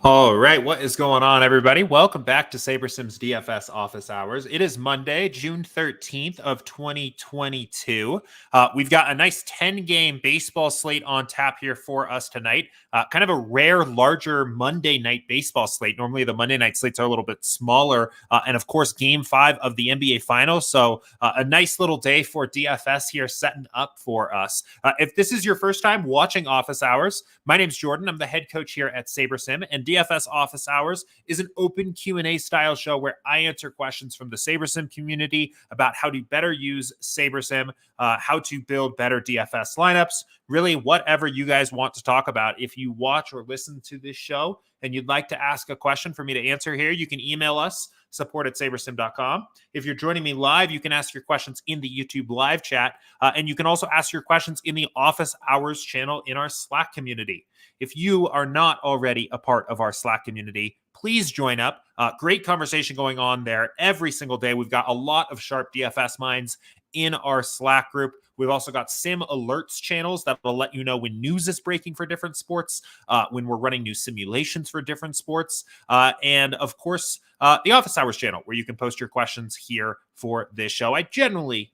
All right, what is going on, everybody? Welcome back to SaberSim's DFS Office Hours. It is Monday, June 13th of 2022. We've got a nice 10-game baseball slate on tap here for us tonight. Kind of a rare, larger Monday night baseball slate. Normally, the Monday night slates are a little bit smaller. And of course, Game 5 of the NBA Finals. So a nice little day for DFS here setting up for us. If this is your first time watching Office Hours, my name's Jordan. I'm the head coach here at SaberSim, and DFS Office Hours is an open Q&A style show where I answer questions from the SaberSim community about how to better use SaberSim, how to build better DFS lineups, really whatever you guys want to talk about. If you watch or listen to this show and you'd like to ask a question for me to answer here, you can email us, support@sabersim.com. If you're joining me live, you can ask your questions in the YouTube live chat, and you can also ask your questions in the Office Hours channel in our Slack community. If you are not already a part of our Slack community, please join up. Great conversation going on there every single day. We've got a lot of sharp DFS minds in our Slack group. We've also got sim alerts channels that will let you know when news is breaking for different sports, when we're running new simulations for different sports, and of course, the Office Hours channel, where you can post your questions here for this show. I generally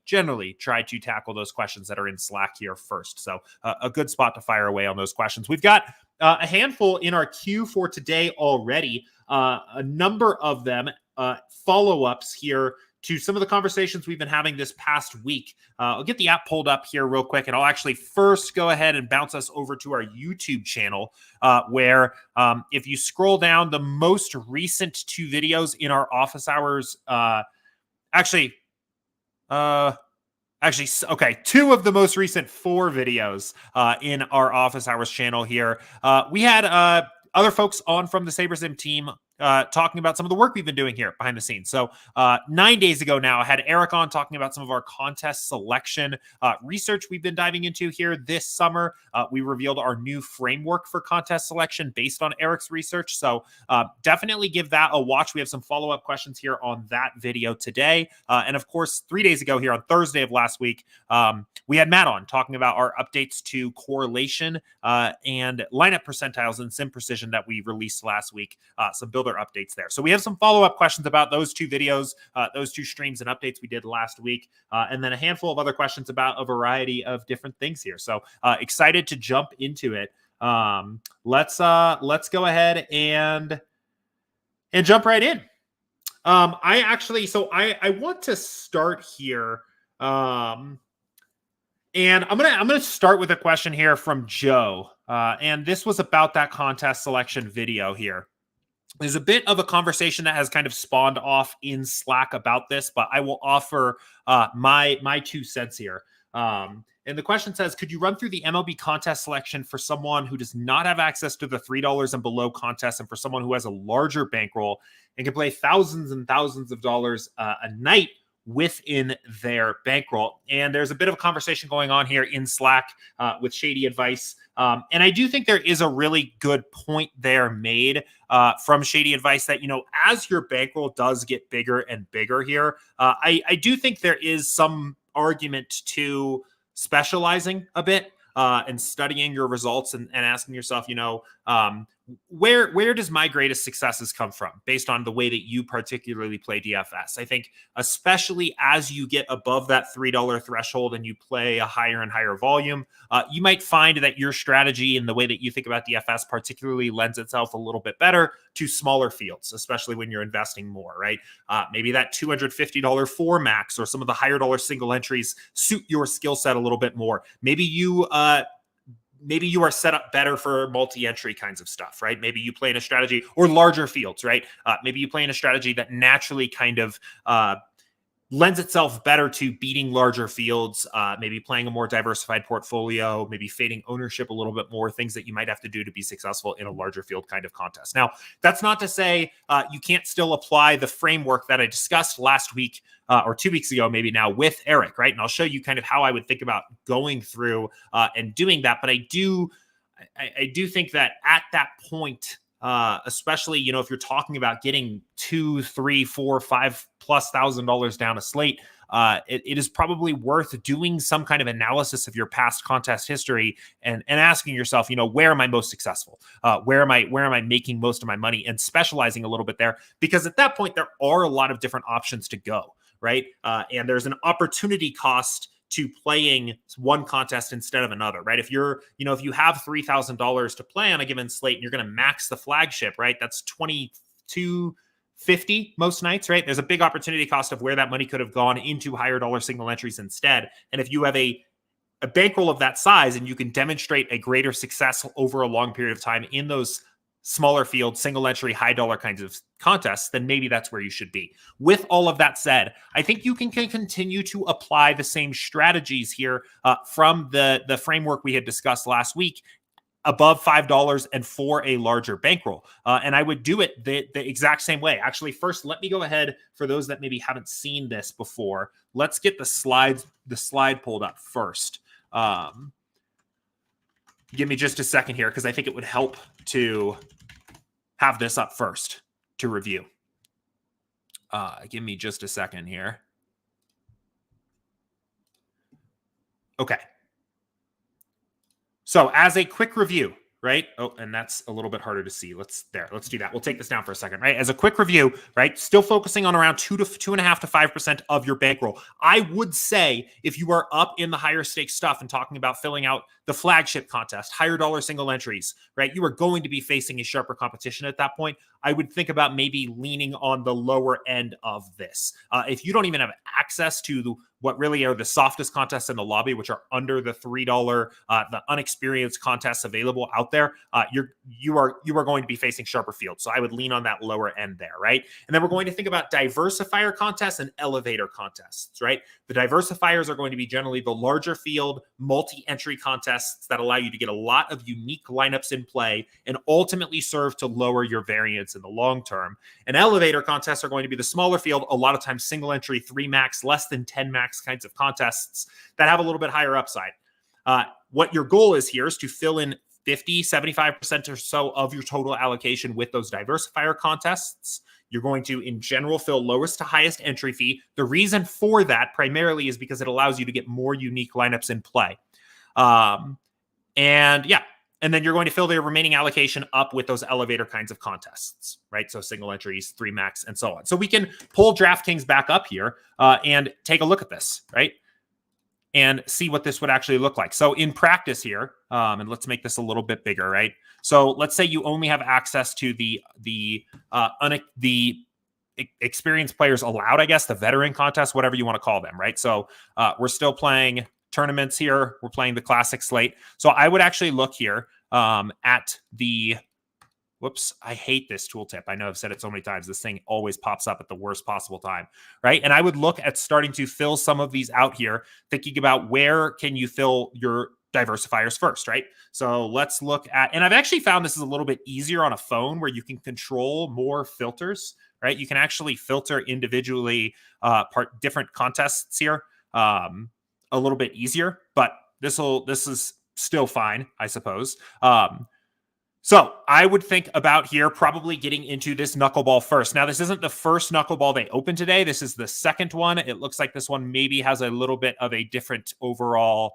try to tackle those questions that are in Slack here first. So a good spot to fire away on those questions. We've got a handful in our queue for today already. A number of them follow-ups here to some of the conversations we've been having this past week. I'll get the app pulled up here real quick, and I'll actually first go ahead and bounce us over to our YouTube channel, where if you scroll down, the most recent two videos in our Office Hours, two of the most recent four videos in our Office Hours channel here. We had other folks on from the SaberSim team talking about some of the work we've been doing here behind the scenes. So 9 days ago now, I had Eric on talking about some of our contest selection research we've been diving into here this summer. We revealed our new framework for contest selection based on Eric's research. So definitely give that a watch. We have some follow-up questions here on that video today. And of course, 3 days ago here on Thursday of last week, we had Matt on talking about our updates to correlation and lineup percentiles and sim precision that we released last week. Some builder updates there. So we have some follow-up questions about those two videos, those two streams and updates we did last week, and then a handful of other questions about a variety of different things here. So excited to jump into it. Let's go ahead and jump right in. I want to start here. And I'm gonna start with a question here from Joe. And this was about that contest selection video here. There's a bit of a conversation that has kind of spawned off in Slack about this, but I will offer my 2 cents here. And the question says, could you run through the MLB contest selection for someone who does not have access to the $3 and below contest, and for someone who has a larger bankroll and can play thousands and thousands of dollars a night within their bankroll? And there's a bit of a conversation going on here in Slack with Shady Advice. And I do think there is a really good point there made from Shady Advice that, as your bankroll does get bigger and bigger here, I do think there is some argument to specializing a bit and studying your results and asking yourself, where does my greatest successes come from based on the way that you particularly play DFS? I think especially as you get above that $3 threshold and you play a higher and higher volume, you might find that your strategy and the way that you think about DFS particularly lends itself a little bit better to smaller fields, especially when you're investing more, right? Maybe that $250 4 max or some of the higher dollar single entries suit your skill set a little bit more. Maybe you are set up better for multi-entry kinds of stuff, right? Maybe you play in a strategy or larger fields, right? Maybe you play in a strategy that naturally kind of lends itself better to beating larger fields, maybe playing a more diversified portfolio, maybe fading ownership a little bit more, things that you might have to do to be successful in a larger field kind of contest. Now, that's not to say you can't still apply the framework that I discussed last week or 2 weeks ago, maybe now, with Eric, right? And I'll show you kind of how I would think about going through and doing that. But I do think that at that point, especially, if you're talking about getting $2,000, $3,000, $4,000, $5,000+ down a slate, it is probably worth doing some kind of analysis of your past contest history and asking yourself, where am I most successful? Where am I making most of my money, and specializing a little bit there, because at that point there are a lot of different options to go, right? And there's an opportunity cost to playing one contest instead of another, right? If if you have $3,000 to play on a given slate and you're going to max the flagship, right? That's $22.50 most nights, right? There's a big opportunity cost of where that money could have gone into higher dollar single entries instead. And if you have a bankroll of that size and you can demonstrate a greater success over a long period of time in those smaller field, single entry, high dollar kinds of contests, then maybe that's where you should be. With all of that said, I think you can continue to apply the same strategies here from the framework we had discussed last week, above $5 and for a larger bankroll. And I would do it the exact same way. Actually, first, let me go ahead, for those that maybe haven't seen this before, let's get the slide pulled up first. Give me just a second here, because I think it would help to have this up first to review. Give me just a second here. Okay. So as a quick review, right? Oh, and that's a little bit harder to see. Let's do that. We'll take this down for a second, right? As a quick review, right? Still focusing on around 2.5 to 5% of your bankroll. I would say if you are up in the higher stakes stuff and talking about filling out the flagship contest, higher dollar single entries, right? You are going to be facing a sharper competition at that point. I would think about maybe leaning on the lower end of this. If you don't even have access to what really are the softest contests in the lobby, which are under the $3, the unexperienced contests available out there, you are going to be facing sharper fields. So I would lean on that lower end there, right? And then we're going to think about diversifier contests and elevator contests, right? The diversifiers are going to be generally the larger field, multi-entry contests that allow you to get a lot of unique lineups in play and ultimately serve to lower your variance in the long term. And elevator contests are going to be the smaller field, a lot of times single entry, 3 max, less than 10 max kinds of contests that have a little bit higher upside. What your goal is here is to fill in 50, 75% or so of your total allocation with those diversifier contests. You're going to, in general, fill lowest to highest entry fee. The reason for that primarily is because it allows you to get more unique lineups in play. And then you're going to fill the remaining allocation up with those elevator kinds of contests, right? So single entries, 3 max, and so on. So we can pull DraftKings back up here and take a look at this, right? And see what this would actually look like. So in practice here, and let's make this a little bit bigger, right? So let's say you only have access to the experienced players allowed, I guess, the veteran contest, whatever you want to call them, right? So we're still playing tournaments here. We're playing the classic slate. So I would actually look here at the, whoops, I hate this tooltip. I know I've said it so many times. This thing always pops up at the worst possible time, right? And I would look at starting to fill some of these out here, thinking about where can you fill your diversifiers first, right? So let's look at, and I've actually found this is a little bit easier on a phone where you can control more filters, right? You can actually filter individually different contests here a little bit easier, but this is still fine, I suppose. So I would think about here probably getting into this knuckleball first. Now, this isn't the first knuckleball they opened today. This is the second one. It looks like this one maybe has a little bit of a different overall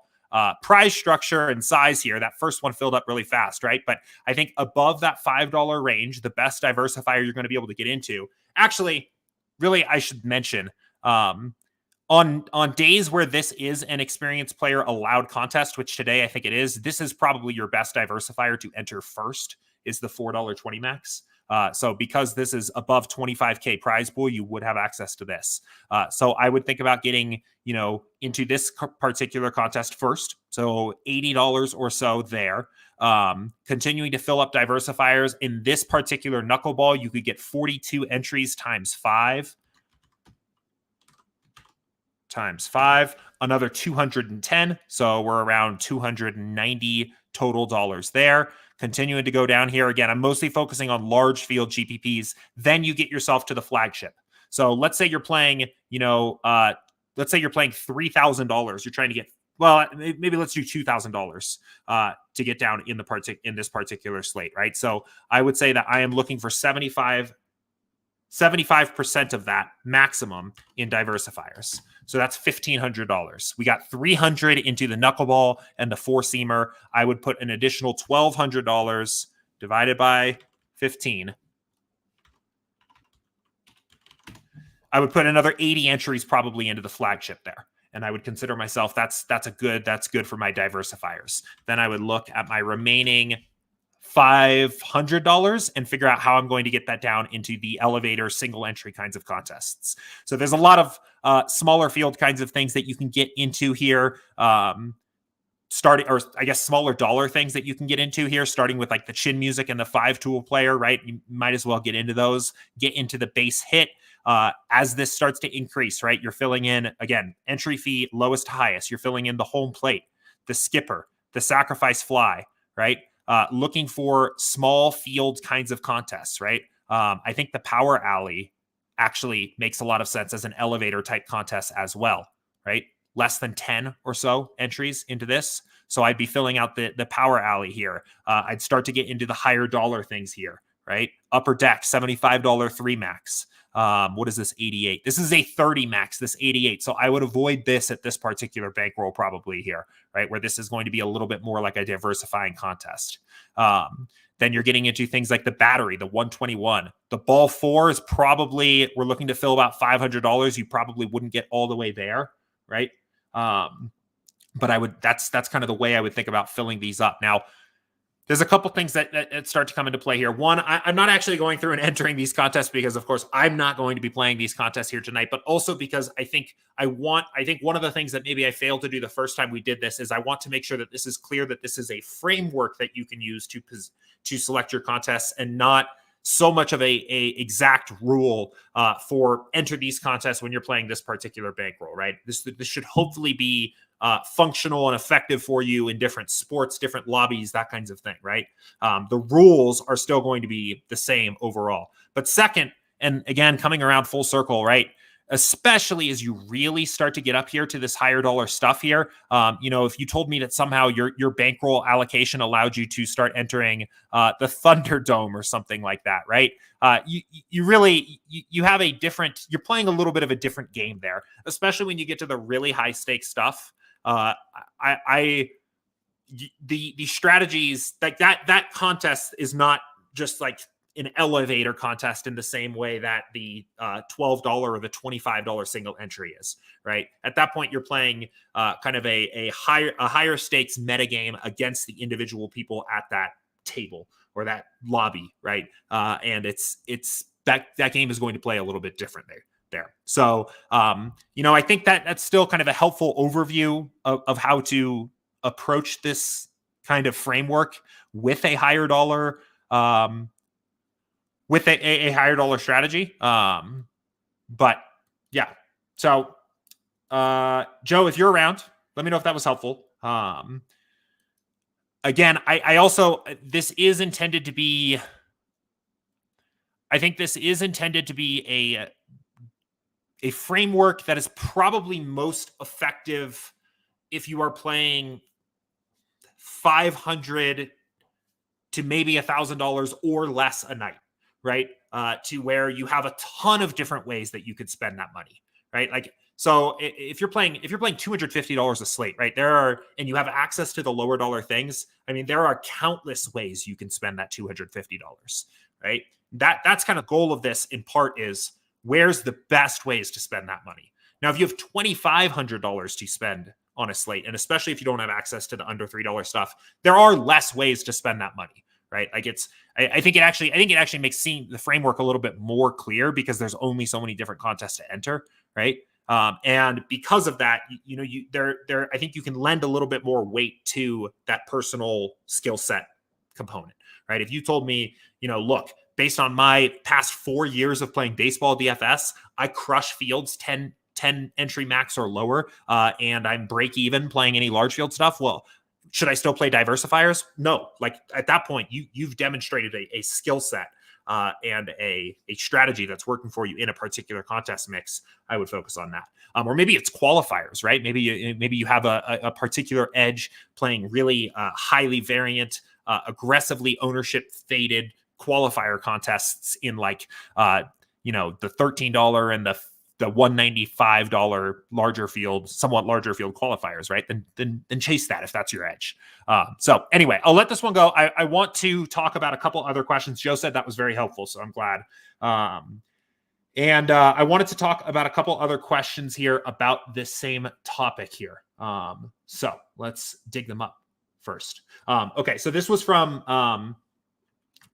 prize structure and size here. That first one filled up really fast, right? But I think above that $5 range, the best diversifier you're going to be able to get into. Actually, really, I should mention, on days where this is an experienced player allowed contest, which today I think it is, this is probably your best diversifier to enter first, is the $4.20 max. So because this is above 25K prize pool, you would have access to this. So I would think about getting, into this particular contest first. So $80 or so there. Continuing to fill up diversifiers. In this particular knuckleball, you could get 42 entries times 5. Times 5, another 210. So we're around 290 total dollars there. Continuing to go down here. Again, I'm mostly focusing on large field GPPs. Then you get yourself to the flagship. So let's say you're playing, let's say you're playing $3,000. You're trying to get, well, maybe let's do $2,000 to get down in this particular slate, right? So I would say that I am looking for 75 75% of that maximum in diversifiers. So that's $1,500. We got $300 into the knuckleball and the four-seamer. I would put an additional $1,200 divided by 15. I would put another 80 entries probably into the flagship there. And I would consider myself, that's good for my diversifiers. Then I would look at my remaining $500 and figure out how I'm going to get that down into the elevator single entry kinds of contests. So there's a lot of smaller field kinds of things that you can get into here. Starting, or I guess smaller dollar things that you can get into here, starting with like the chin music and the 5-tool player, right? You might as well get into those, get into the base hit. As this starts to increase, right? You're filling in, again, entry fee, lowest to highest. You're filling in the home plate, the skipper, the sacrifice fly, right? Looking for small field kinds of contests, right? I think the power alley actually makes a lot of sense as an elevator type contest as well, right? Less than 10 or so entries into this. So I'd be filling out the power alley here. I'd start to get into the higher dollar things here, right? Upper deck, $75 3 max. What is this 88? This is a 30 max, this 88. So I would avoid this at this particular bankroll probably here, right? Where this is going to be a little bit more like a diversifying contest. Then you're getting into things like the battery, the 121. The ball 4 is probably, we're looking to fill about $500. You probably wouldn't get all the way there, right? But I would, that's kind of the way I would think about filling these up. Now, there's a couple things that start to come into play here. One, I'm not actually going through and entering these contests because, of course, I'm not going to be playing these contests here tonight, but also because I think one of the things that maybe I failed to do the first time we did this is I want to make sure that this is clear that this is a framework that you can use to select your contests and not so much of a exact rule for enter these contests when you're playing this particular bankroll, right? This should hopefully be functional and effective for you in different sports, different lobbies, that kinds of thing, right? The rules are still going to be the same overall. But second, and again, coming around full circle, right? Especially as you really start to get up here to this higher dollar stuff here. If you told me that somehow your bankroll allocation allowed you to start entering the Thunderdome or something like that, right? You have a different, you're playing a little bit of a different game there, especially when you get to the really high stakes stuff. The strategies like that contest is not just like an elevator contest in the same way that the $12 or the $25 single entry is, right? At that point, you're playing kind of a higher stakes metagame against the individual people at that table or that lobby, right? And it's that game is going to play a little bit different there. So, I think that's still kind of a helpful overview of how to approach this kind of framework with a higher dollar, with a higher dollar strategy. But yeah. So, Joe, if you're around, let me know if that was helpful. Again, I also, this is intended to be, I think this is intended to be a framework that is probably most effective if you are playing $500 to maybe $1,000 or less a night, right? To where you have a ton of different ways that you could spend that money, right? Like, so if you're playing $250 a slate, right? And you have access to the lower dollar things. I mean, there are countless ways you can spend that $250, right? That's kind of goal of this in part is where's the best ways to spend that money? Now, if you have $2,500 to spend on a slate, and especially if you don't have access to the under $3 stuff, there are less ways to spend that money, right? Like I think it actually makes the framework a little bit more clear because there's only so many different contests to enter, right? And because of that, I think you can lend a little bit more weight to that personal skill set component, right? If you told me, look, based on my past 4 years of playing baseball DFS, I crush fields 10 entry max or lower, and I'm break even playing any large field stuff. Well, should I still play diversifiers? No. Like at that point, you've demonstrated a skill set and a strategy that's working for you in a particular contest mix. I would focus on that. Or maybe it's qualifiers, right? Maybe you have a particular edge playing really highly variant, aggressively ownership faded qualifier contests in like the $13 and the $195 larger field, somewhat larger field qualifiers, right? Then chase that if that's your edge. So anyway, I'll let this one go. I want to talk about a couple other questions. Joe said that was very helpful, so I'm glad. And I wanted to talk about a couple other questions here about this same topic here. So let's dig them up first. Okay, so this was from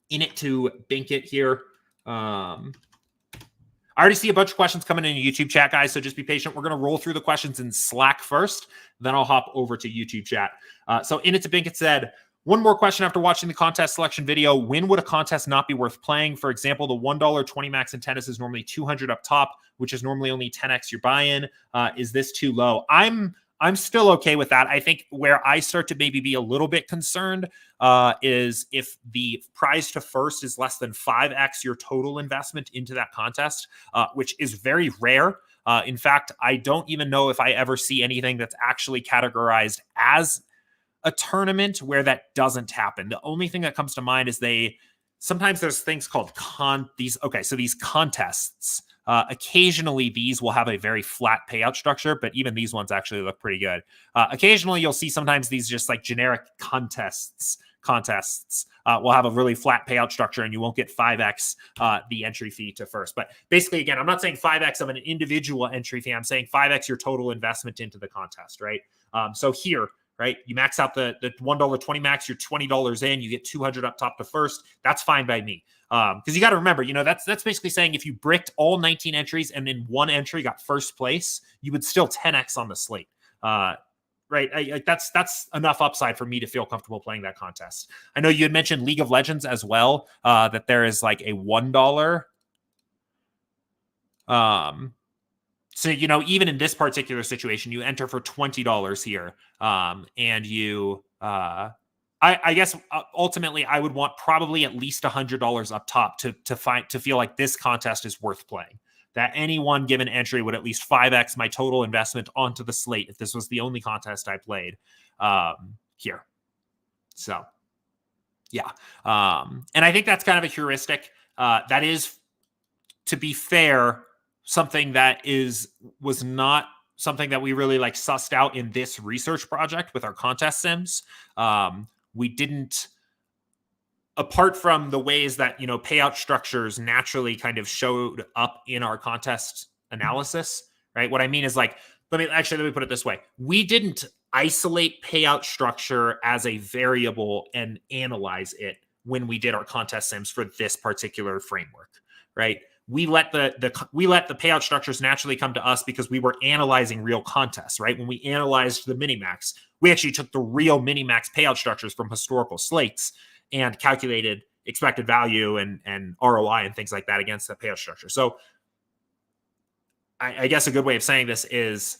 In It to Bink It here. I already see a bunch of questions coming in the YouTube chat, guys, so just be patient. We're going to roll through the questions in Slack first, then I'll hop over to YouTube chat. So In It to Bink It said, one more question after watching the contest selection video. When would a contest not be worth playing? For example, the $1 20 max in tennis is normally 200 up top, which is normally only 10x your buy-in. Is this too low? I'm still okay with that. I think where I start to maybe be a little bit concerned is if the prize to first is less than 5x your total investment into that contest, which is very rare. In fact, I don't even know if I ever see anything that's actually categorized as a tournament where that doesn't happen. The only thing that comes to mind is sometimes there's things called these contests. Occasionally these will have a very flat payout structure, but even these ones actually look pretty good. Occasionally you'll see sometimes these just like generic contests will have a really flat payout structure and you won't get 5x the entry fee to first. But basically, again, I'm not saying 5x of an individual entry fee. I'm saying 5x your total investment into the contest, right? So here, right, you max out the $1 20 max, you're $20 in, you get 200 up top to first. That's fine by me. Because you got to remember, that's basically saying if you bricked all 19 entries and in one entry got first place, you would still 10x on the slate. Right? That's enough upside for me to feel comfortable playing that contest. I know you had mentioned League of Legends as well, that there is like a $1. So, even in this particular situation, you enter for $20 here. And you, I guess ultimately I would want probably at least $100 up top to feel like this contest is worth playing. That any one given entry would at least 5x my total investment onto the slate if this was the only contest I played here. So, yeah. And I think that's kind of a heuristic. That is, to be fair, something that was not something that we really like sussed out in this research project with our contest sims. We didn't, apart from the ways that, payout structures naturally kind of showed up in our contest analysis, right? What I mean is like, let me put it this way. We didn't isolate payout structure as a variable and analyze it when we did our contest sims for this particular framework, right? We let the payout structures naturally come to us because we were analyzing real contests, right? When we analyzed the minimax, we actually took the real minimax payout structures from historical slates and calculated expected value and ROI and things like that against the payout structure. So I guess a good way of saying this is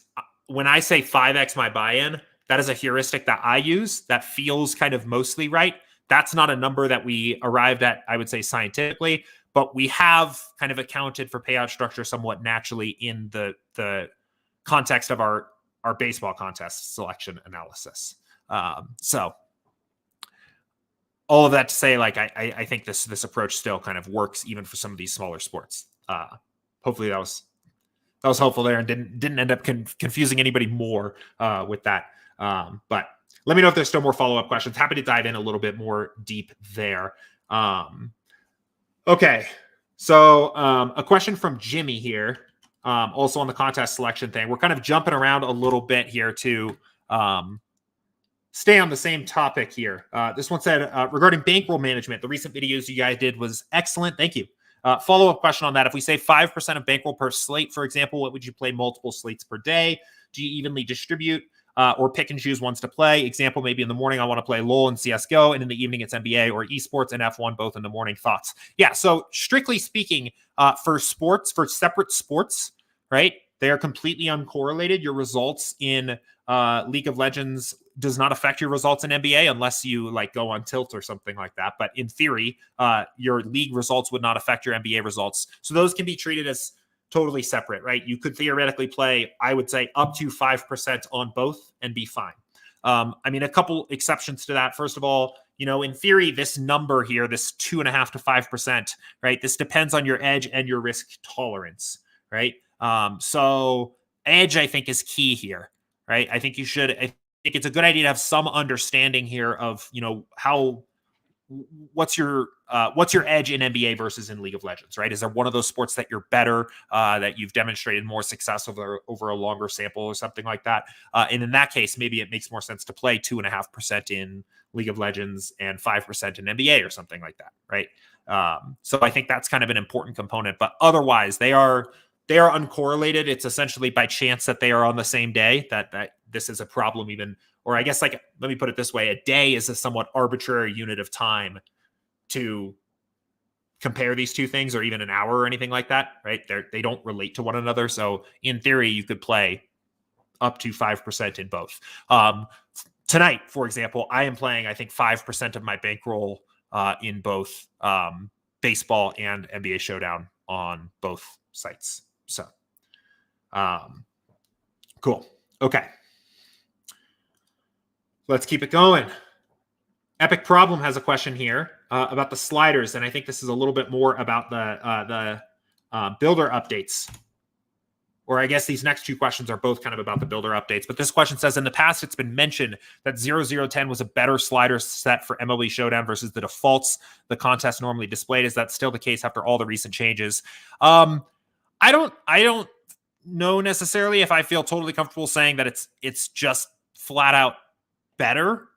when I say 5x my buy-in, that is a heuristic that I use that feels kind of mostly right. That's not a number that we arrived at, I would say, scientifically, but we have kind of accounted for payout structure somewhat naturally in the context of our baseball contest selection analysis. So all of that to say, like, I think this approach still kind of works even for some of these smaller sports. Hopefully that was helpful there and didn't end up confusing anybody more with that. But let me know if there's still more follow-up questions. Happy to dive in a little bit more deep there. Okay, so a question from Jimmy here, also on the contest selection thing. We're kind of jumping around a little bit here to stay on the same topic here. This one said, regarding bankroll management, the recent videos you guys did was excellent. Thank you. Follow-up question on that. If we say 5% of bankroll per slate, for example, what would you play multiple slates per day? Do you evenly distribute or pick and choose ones to play? Example, maybe in the morning, I want to play LOL and CSGO, and in the evening, it's NBA or esports and F1, both in the morning. Thoughts? Yeah, so strictly speaking, for separate sports, right, they are completely uncorrelated. Your results in League of Legends does not affect your results in NBA unless you like go on tilt or something like that. But in theory, your league results would not affect your NBA results. So those can be treated as totally separate, right? You could theoretically play, I would say, up to 5% on both and be fine. I mean, a couple exceptions to that. First of all, in theory, this number here, this 2.5 to 5%, right? This depends on your edge and your risk tolerance, right? So edge, I think, is key here, right? I think it's a good idea to have some understanding here of, what's your edge in NBA versus in League of Legends, right? Is there one of those sports that you're better, that you've demonstrated more success over a longer sample or something like that? And in that case, maybe it makes more sense to play 2.5% in League of Legends and 5% in NBA or something like that, right? So I think that's kind of an important component, but otherwise they are uncorrelated. It's essentially by chance that they are on the same day that this is a problem even, or I guess, let me put it this way. A day is a somewhat arbitrary unit of time to compare these two things, or even an hour or anything like that, right? They don't relate to one another. So in theory, you could play up to 5% in both. Tonight, for example, I am playing, I think, 5% of my bankroll in both baseball and NBA Showdown on both sites. So, cool. Okay. Let's keep it going. Epic Problem has a question here about the sliders, and I think this is a little bit more about the builder updates. Or I guess these next two questions are both kind of about the builder updates. But this question says, in the past, it's been mentioned that 0-0-10 was a better slider set for MLB Showdown versus the defaults the contest normally displayed. Is that still the case after all the recent changes? I don't know necessarily if I feel totally comfortable saying that it's just flat out better,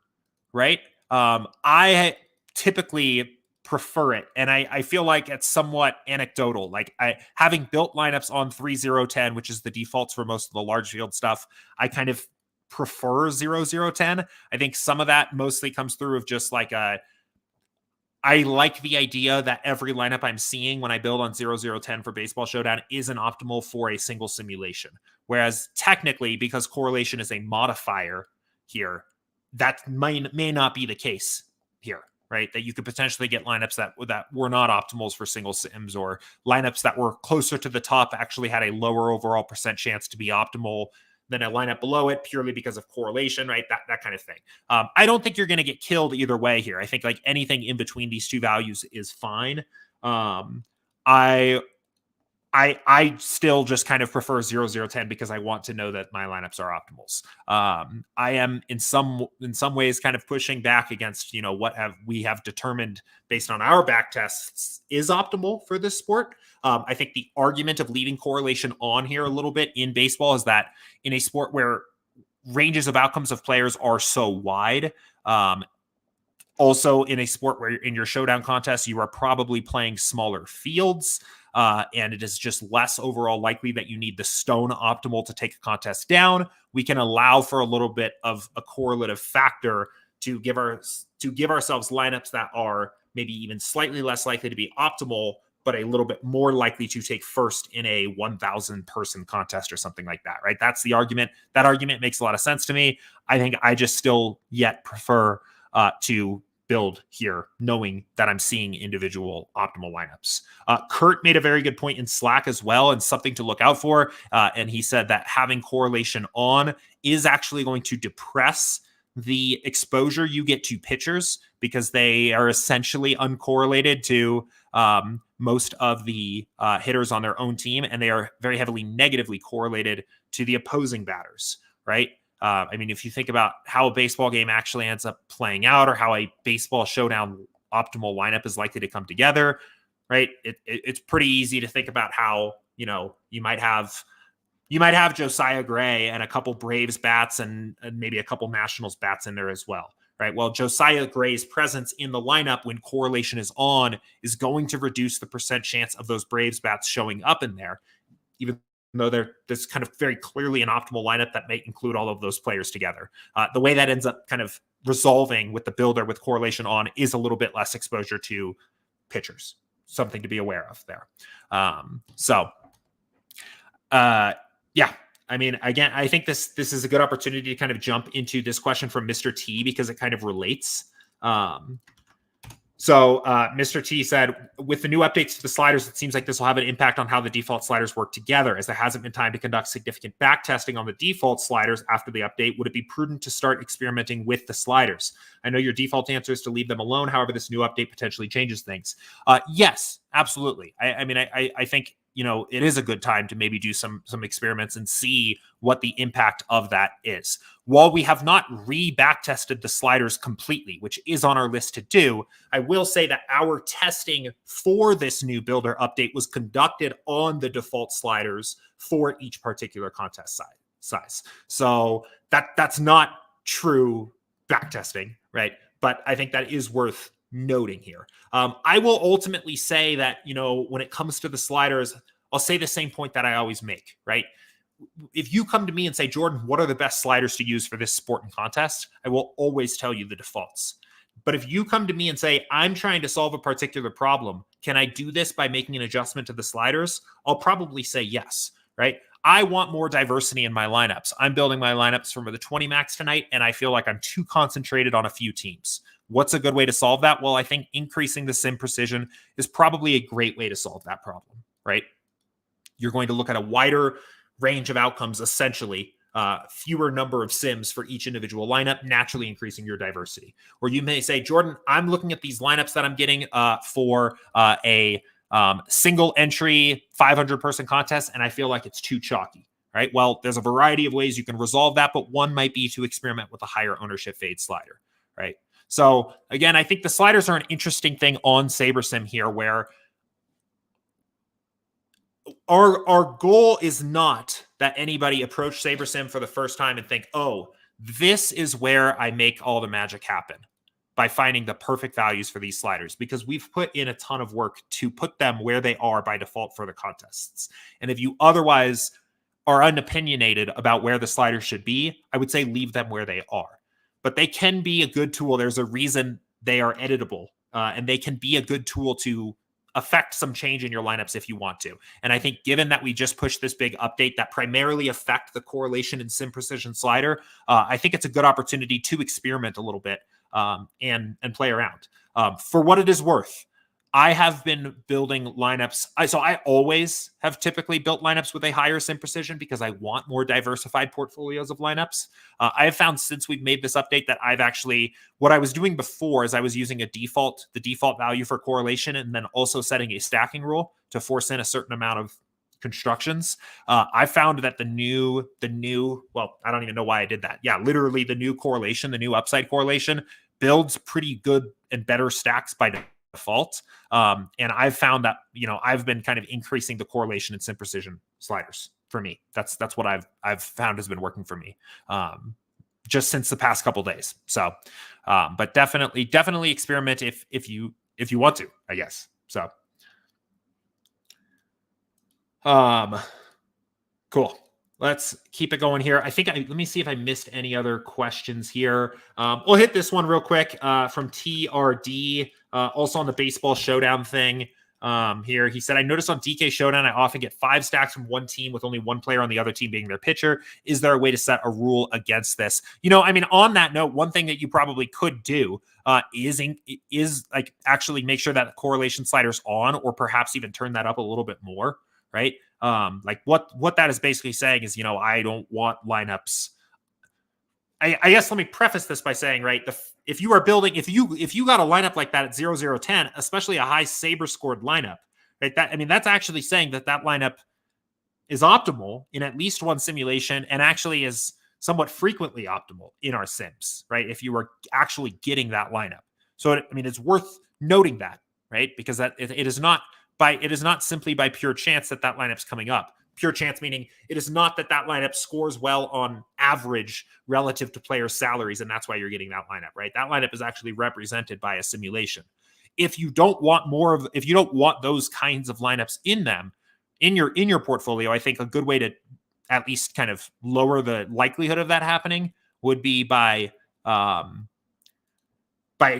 right? I typically prefer it, and I feel like it's somewhat anecdotal. Like, having built lineups on 3-0-10, which is the defaults for most of the large field stuff, I kind of prefer 0-0-10. I think some of that mostly comes through of just like I like the idea that every lineup I'm seeing when I build on 0-0-10 for Baseball Showdown isn't optimal for a single simulation. Whereas technically, because correlation is a modifier here, that may not be the case here, right? That you could potentially get lineups that were not optimals for single sims, or lineups that were closer to the top actually had a lower overall percent chance to be optimal than a lineup below it, purely because of correlation, right? That kind of thing. I don't think you're going to get killed either way here. I think like anything in between these two values is fine. I still just kind of prefer 0-0-10 because I want to know that my lineups are optimals. I am in some ways kind of pushing back against, what we have determined based on our back tests is optimal for this sport. I think the argument of leaving correlation on here a little bit in baseball is that in a sport where ranges of outcomes of players are so wide, also in a sport where in your showdown contest, you are probably playing smaller fields, and it is just less overall likely that you need the stone optimal to take a contest down. We can allow for a little bit of a correlative factor to give ourselves lineups that are maybe even slightly less likely to be optimal, but a little bit more likely to take first in a 1,000 person contest or something like that, right? That's the argument. That argument makes a lot of sense to me. I think I just still yet prefer to build here, knowing that I'm seeing individual optimal lineups. Kurt made a very good point in Slack as well, and something to look out for. And he said that having correlation on is actually going to depress the exposure you get to pitchers, because they are essentially uncorrelated to most of the hitters on their own team, and they are very heavily negatively correlated to the opposing batters, right? I mean, if you think about how a baseball game actually ends up playing out, or how a Baseball Showdown optimal lineup is likely to come together, right? It's pretty easy to think about how, you might have Josiah Gray and a couple Braves bats and maybe a couple Nationals bats in there as well, right? Well, Josiah Gray's presence in the lineup when correlation is on is going to reduce the percent chance of those Braves bats showing up in there, even though there's kind of very clearly an optimal lineup that may include all of those players together. The way that ends up kind of resolving with the builder with correlation on is a little bit less exposure to pitchers, something to be aware of there. Yeah, I mean, again, I think this is a good opportunity to kind of jump into this question from Mr. T, because it kind of relates. So Mr. T said, with the new updates to the sliders, it seems like this will have an impact on how the default sliders work together, as there hasn't been time to conduct significant back testing on the default sliders after the update. Would it be prudent to start experimenting with the sliders? I know your default answer is to leave them alone. However, this new update potentially changes things. Yes, absolutely. I think, it is a good time to maybe do some experiments and see what the impact of that is. While we have not back tested the sliders completely, which is on our list to do, I will say that our testing for this new builder update was conducted on the default sliders for each particular contest size. So that's not true back testing, right? But I think that is worth noting here. I will ultimately say that, when it comes to the sliders, I'll say the same point that I always make, right? If you come to me and say, Jordan, what are the best sliders to use for this sport and contest? I will always tell you the defaults. But if you come to me and say, I'm trying to solve a particular problem, can I do this by making an adjustment to the sliders? I'll probably say yes, right? I want more diversity in my lineups. I'm building my lineups from the 20 max tonight, and I feel like I'm too concentrated on a few teams. What's a good way to solve that? Well, I think increasing the sim precision is probably a great way to solve that problem, right? You're going to look at a wider range of outcomes, essentially, fewer number of sims for each individual lineup, naturally increasing your diversity. Or you may say, Jordan, I'm looking at these lineups that I'm getting for a single entry 500 person contest, and I feel like it's too chalky, right? Well, there's a variety of ways you can resolve that, but one might be to experiment with a higher ownership fade slider, right? So again, I think the sliders are an interesting thing on SaberSim here, where our goal is not that anybody approach SaberSim for the first time and think, oh, this is where I make all the magic happen by finding the perfect values for these sliders, because we've put in a ton of work to put them where they are by default for the contests. And if you otherwise are unopinionated about where the sliders should be, I would say leave them where they are. But they can be a good tool. There's a reason they are editable, and they can be a good tool to affect some change in your lineups if you want to. And I think given that we just pushed this big update that primarily affect the correlation and sim precision slider, I think it's a good opportunity to experiment a little bit and play around. For what it is worth, I have been building lineups. So I always have typically built lineups with a higher sim precision because I want more diversified portfolios of lineups. I have found since we've made this update that what I was doing before is I was using the default value for correlation, and then also setting a stacking rule to force in a certain amount of constructions. I found that the new, well, I don't even know why I did that. Yeah, literally the new correlation, the new upside correlation builds pretty good and better stacks by default. And I've found that, I've been kind of increasing the correlation and sim precision sliders for me. That's what I've found has been working for me. Just since the past couple days. So, but definitely experiment if you want to, I guess. So, cool. Let's keep it going here. Let me see if I missed any other questions here. We'll hit this one real quick from TRD, also on the baseball showdown thing here. He said, I noticed on DK Showdown, I often get 5 stacks from one team with only one player on the other team being their pitcher. Is there a way to set a rule against this? On that note, one thing that you probably could do is like actually make sure that the correlation slider's on, or perhaps even turn that up a little bit more, right? Like what that is basically saying is, I don't want lineups. I guess let me preface this by saying, right, if you got a lineup like that at 0-0-10, especially a high Saber scored lineup, right? That's actually saying that lineup is optimal in at least one simulation, and actually is somewhat frequently optimal in our sims, right? If you were actually getting that lineup. So, it's worth noting that, right? Because that it is not simply by pure chance that lineup's coming up. Pure chance meaning it is not that lineup scores well on average relative to players' salaries, and that's why you're getting that lineup, right? That lineup is actually represented by a simulation. If you don't want those kinds of lineups in your portfolio, I think a good way to at least kind of lower the likelihood of that happening would be by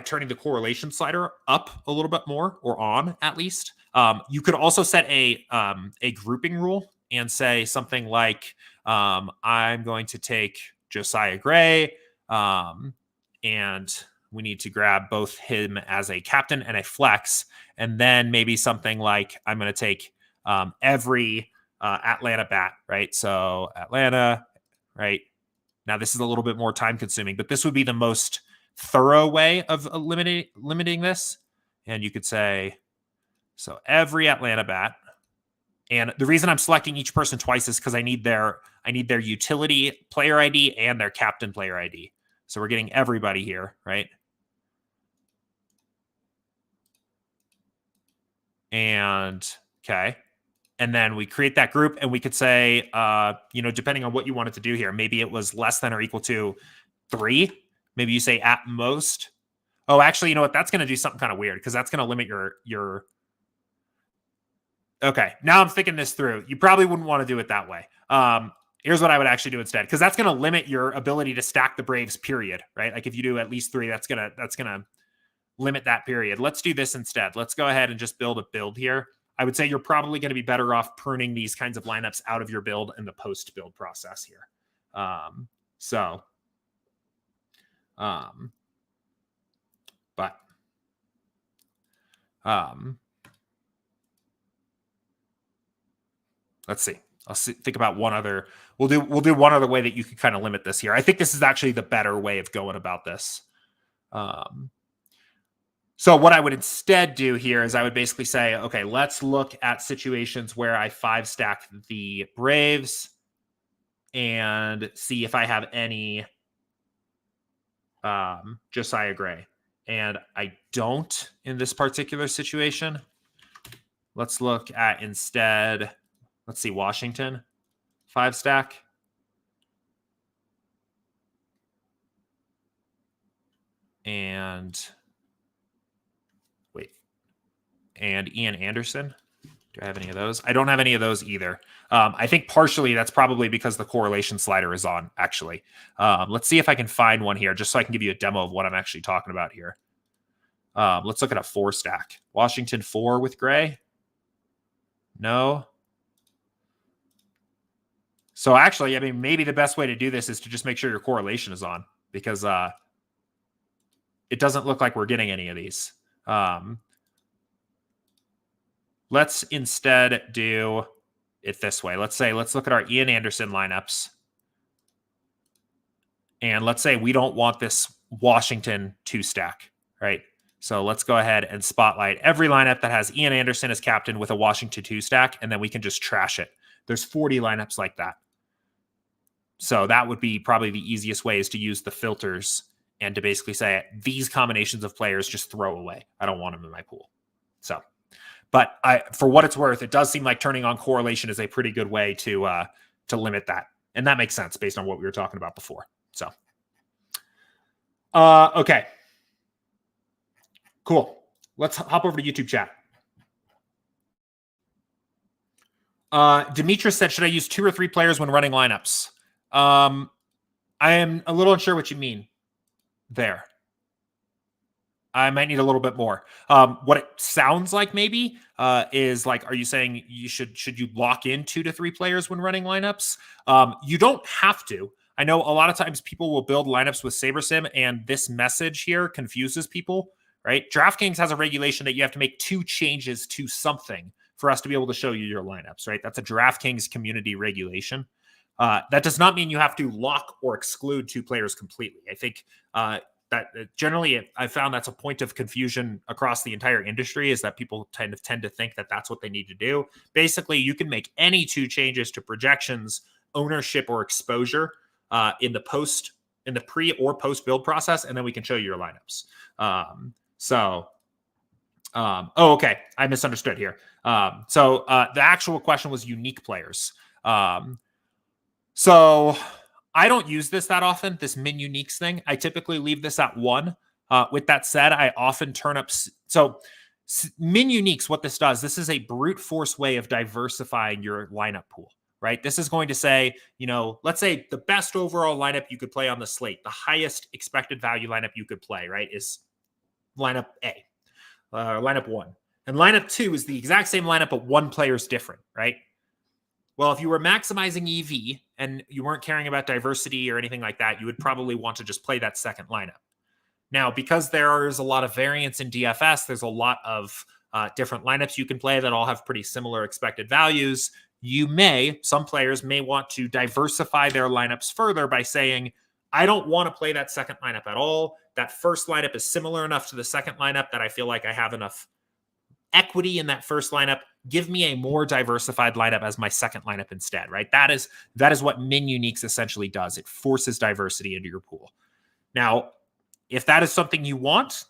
turning the correlation slider up a little bit more, or on at least. You could also set a grouping rule and say something like, I'm going to take Josiah Gray and we need to grab both him as a captain and a flex. And then maybe something like I'm going to take every Atlanta bat, right? So Atlanta, right? Now, this is a little bit more time consuming, but this would be the most thorough way of limiting this. And you could say, so every Atlanta bat. And the reason I'm selecting each person twice is because I need their utility player ID and their captain player ID. So we're getting everybody here, right? And okay. And then we create that group and we could say, depending on what you wanted to do here, maybe it was less than or equal to 3. Maybe you say at most. Oh, actually, you know what? That's going to do something kind of weird because that's going to limit your. Okay, now I'm thinking this through. You probably wouldn't want to do it that way. Here's what I would actually do instead, because that's going to limit your ability to stack the Braves, period, right? Like if you do at least 3, that's gonna limit that period. Let's do this instead. Let's go ahead and just build a build here. I would say you're probably going to be better off pruning these kinds of lineups out of your build in the post-build process here. Let's see. Think about one other. We'll do one other way that you could kind of limit this here. I think this is actually the better way of going about this. So what I would instead do here is I would basically say, okay, let's look at situations where I 5-stack the Braves and see if I have any Josiah Gray. And I don't in this particular situation. Let's look at instead, let's see, Washington, 5-stack. And Ian Anderson. Do I have any of those? I don't have any of those either. I think partially that's probably because the correlation slider is on, actually. Let's see if I can find one here, just so I can give you a demo of what I'm actually talking about here. Let's look at a 4-stack. Washington 4 with Gray. No. So actually, I mean, maybe the best way to do this is to just make sure your correlation is on, because it doesn't look like we're getting any of these. Let's instead do it this way. Let's look at our Ian Anderson lineups. And let's say we don't want this Washington 2-stack, right? So let's go ahead and spotlight every lineup that has Ian Anderson as captain with a Washington 2-stack, and then we can just trash it. There's 40 lineups like that. So that would be probably the easiest way, is to use the filters and to basically say these combinations of players just throw away. I don't want them in my pool. So, but for what it's worth, it does seem like turning on correlation is a pretty good way to limit that. And that makes sense based on what we were talking about before. So, okay. Cool. Let's hop over to YouTube chat. Demetrius said, should I use 2 or 3 players when running lineups? I am a little unsure what you mean there. I might need a little bit more. What it sounds like maybe is like, are you saying you should you lock in 2 to 3 players when running lineups? You don't have to. I know a lot of times people will build lineups with SaberSim, and this message here confuses people, right? DraftKings has a regulation that you have to make 2 changes to something for us to be able to show you your lineups, right? That's a DraftKings community regulation. That does not mean you have to lock or exclude 2 players completely. I think that generally I found that's a point of confusion across the entire industry, is that people tend to think that that's what they need to do. Basically, you can make any 2 changes to projections, ownership, or exposure in the pre or post build process, and then we can show you your lineups. Okay, I misunderstood here. So the actual question was unique players. So I don't use this that often, this min uniques thing. I typically leave this at 1. With that said, I often turn up. So min uniques, what this does, this is a brute force way of diversifying your lineup pool, right? This is going to say, let's say the best overall lineup you could play on the slate, the highest expected value lineup you could play, right, is lineup A, lineup 1. And lineup 2 is the exact same lineup, but 1 player's different, right? Well, if you were maximizing EV and you weren't caring about diversity or anything like that, you would probably want to just play that second lineup. Now, because there's a lot of variance in DFS, there's a lot of different lineups you can play that all have pretty similar expected values. Some players may want to diversify their lineups further by saying, I don't want to play that second lineup at all. That first lineup is similar enough to the second lineup that I feel like I have enough equity in that first lineup. Give me a more diversified lineup as my second lineup instead, right? That is what min uniques essentially does. It forces diversity into your pool. Now, if that is something you want,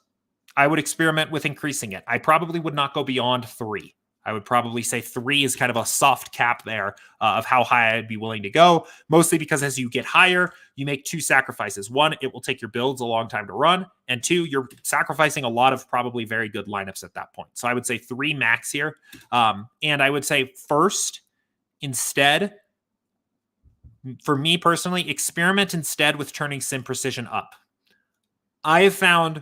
I would experiment with increasing it. I probably would not go beyond 3. I would probably say 3 is kind of a soft cap there of how high I'd be willing to go, mostly because as you get higher, you make 2 sacrifices. 1, it will take your builds a long time to run, and 2, you're sacrificing a lot of probably very good lineups at that point. So I would say 3 max here. And I would say first, instead, for me personally, experiment instead with turning sim precision up. I have found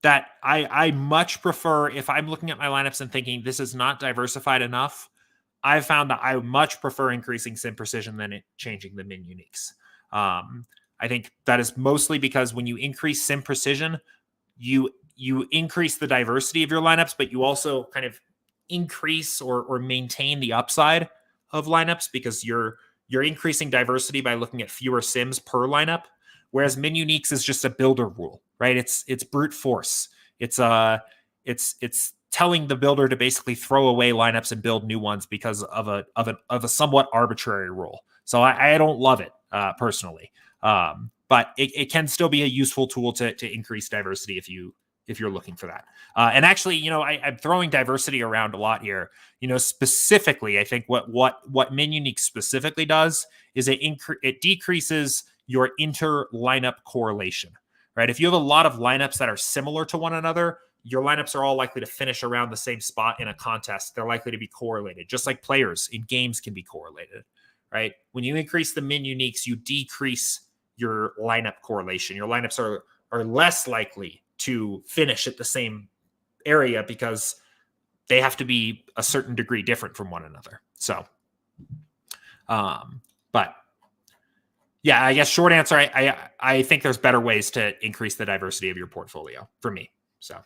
that I much prefer, if I'm looking at my lineups and thinking this is not diversified enough, I've found that I much prefer increasing sim precision than changing the min uniques. I think that is mostly because when you increase sim precision, you increase the diversity of your lineups, but you also kind of increase or maintain the upside of lineups because you're increasing diversity by looking at fewer sims per lineup. Whereas min uniques is just a builder rule, right? It's brute force. It's telling the builder to basically throw away lineups and build new ones because of a somewhat arbitrary rule. So I don't love it personally, but it can still be a useful tool to increase diversity if you're looking for that. And actually, I'm throwing diversity around a lot here. Specifically, I think what min unique specifically does is it decreases your inter-lineup correlation, right? If you have a lot of lineups that are similar to one another, your lineups are all likely to finish around the same spot in a contest. They're likely to be correlated, just like players in games can be correlated, right? When you increase the min uniques, you decrease your lineup correlation. Your lineups are less likely to finish at the same area because they have to be a certain degree different from one another. So, but yeah, I guess short answer, I think there's better ways to increase the diversity of your portfolio for me. So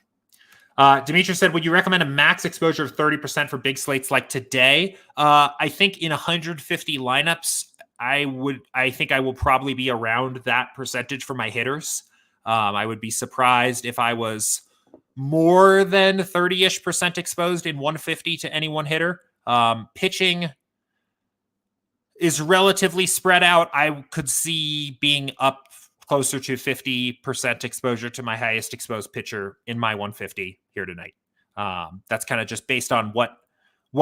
Dimitri said, would you recommend a max exposure of 30% for big slates like today? I think in 150 lineups, I think I will probably be around that percentage for my hitters. I would be surprised if I was more than 30-ish% exposed in 150 to any one hitter. Pitching is relatively spread out. I could see being up closer to 50% exposure to my highest exposed pitcher in my 150 here tonight. That's kind of just based on what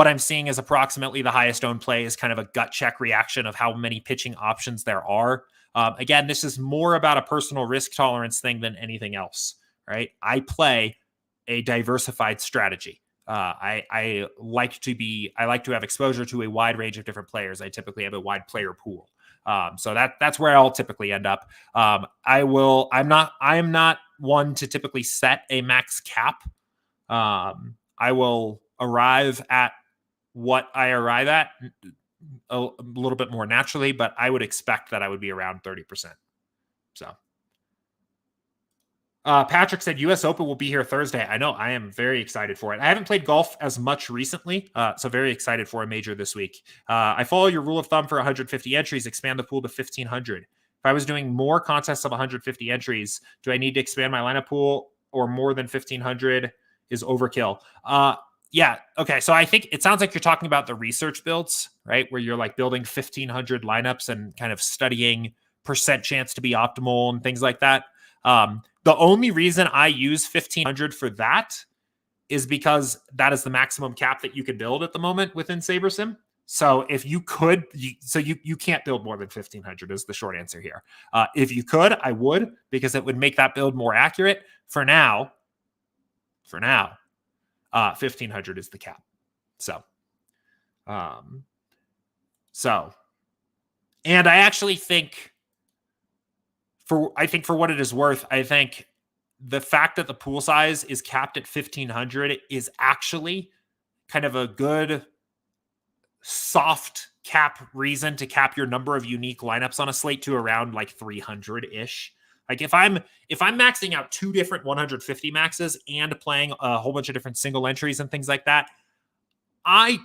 I'm seeing as approximately the highest owned play is kind of a gut check reaction of how many pitching options there are. Again, this is more about a personal risk tolerance thing than anything else, right? I play a diversified strategy. I like to have exposure to a wide range of different players. I typically have a wide player pool. So that's where I'll typically end up. I'm not one to typically set a max cap. I will arrive at what I arrive at a little bit more naturally, but I would expect that I would be around 30%. So Patrick said US Open will be here Thursday. I know. I am very excited for it. I haven't played golf as much recently, so very excited for a major this week. I follow your rule of thumb for 150 entries, expand the pool to 1,500. If I was doing more contests of 150 entries, do I need to expand my lineup pool, or more than 1,500 is overkill? Yeah. Okay. So I think it sounds like you're talking about the research builds, right? Where you're like building 1,500 lineups and kind of studying percent chance to be optimal and things like that. The only reason I use 1,500 for that is because that is the maximum cap that you can build at the moment within SaberSim. So if you could, you can't build more than 1,500 is the short answer here. If you could, I would, because it would make that build more accurate. For now, 1,500 is the cap. So, and I actually think, for what it is worth, I think the fact that the pool size is capped at 1,500 is actually kind of a good soft cap reason to cap your number of unique lineups on a slate to around like 300-ish. Like if I'm maxing out 2 different 150 maxes and playing a whole bunch of different single entries and things like that, I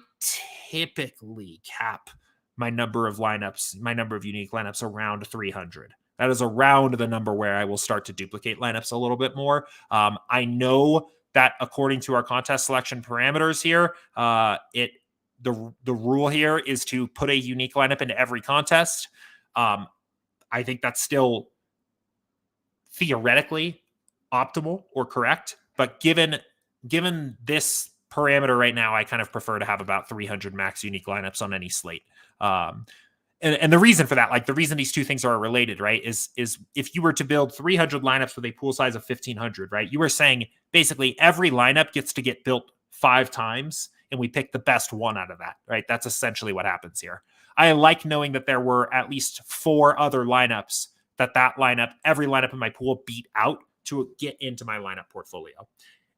typically cap my number of lineups, my number of unique lineups around 300. That is around the number where I will start to duplicate lineups a little bit more. I know that according to our contest selection parameters here, the rule here is to put a unique lineup into every contest. I think that's still theoretically optimal or correct, but given this parameter right now, I kind of prefer to have about 300 max unique lineups on any slate. And the reason for that, like the reason these two things are related, right, is if you were to build 300 lineups with a pool size of 1,500, right, you were saying basically every lineup gets to get built 5 times, and we pick the best one out of that, right? That's essentially what happens here. I like knowing that there were at least 4 other lineups that lineup, every lineup in my pool beat out to get into my lineup portfolio.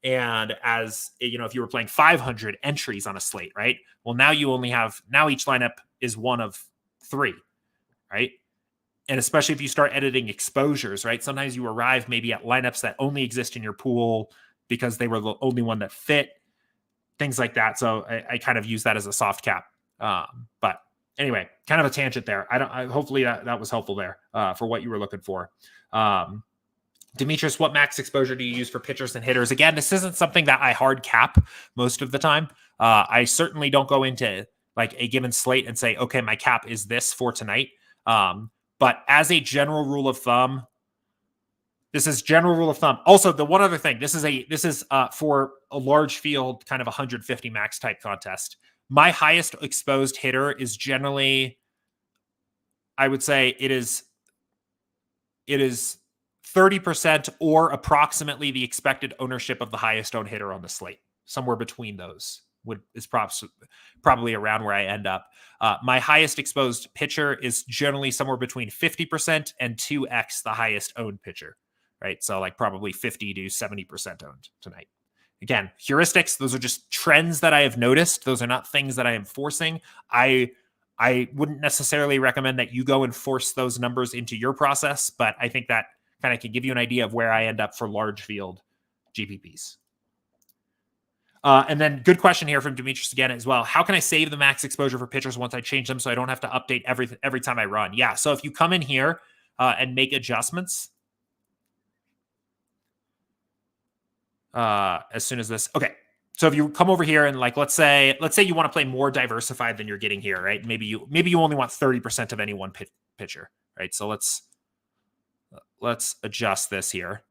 And as you know, if you were playing 500 entries on a slate, right? Well, now you only have, now each lineup is one of 3, right? And especially if you start editing exposures, right? Sometimes you arrive maybe at lineups that only exist in your pool because they were the only one that fit, things like that. So I kind of use that as a soft cap. But anyway, kind of a tangent there. Hopefully that was helpful there for what you were looking for. Demetrius, what max exposure do you use for pitchers and hitters? Again, this isn't something that I hard cap most of the time. I certainly don't go into like a given slate and say, okay, my cap is this for tonight. But as a general rule of thumb, this is general rule of thumb. Also, the one other thing, this is for a large field, kind of 150 max type contest. My highest exposed hitter is generally, I would say it is 30% or approximately the expected ownership of the highest owned hitter on the slate. Somewhere between those is probably around where I end up. My highest exposed pitcher is generally somewhere between 50% and 2x the highest owned pitcher, right? So like probably 50 to 70% owned tonight. Again, heuristics, those are just trends that I have noticed. Those are not things that I am forcing. I wouldn't necessarily recommend that you go and force those numbers into your process, but I think that kind of can give you an idea of where I end up for large field GPPs. And then good question here from Demetrius again as well. How can I save the max exposure for pitchers once I change them so I don't have to update every time I run? Yeah, so if you come in here and make adjustments as soon as this, okay. So if you come over here and like, let's say you want to play more diversified than you're getting here, right? Maybe you only want 30% of any one pitcher, right? So let's adjust this here.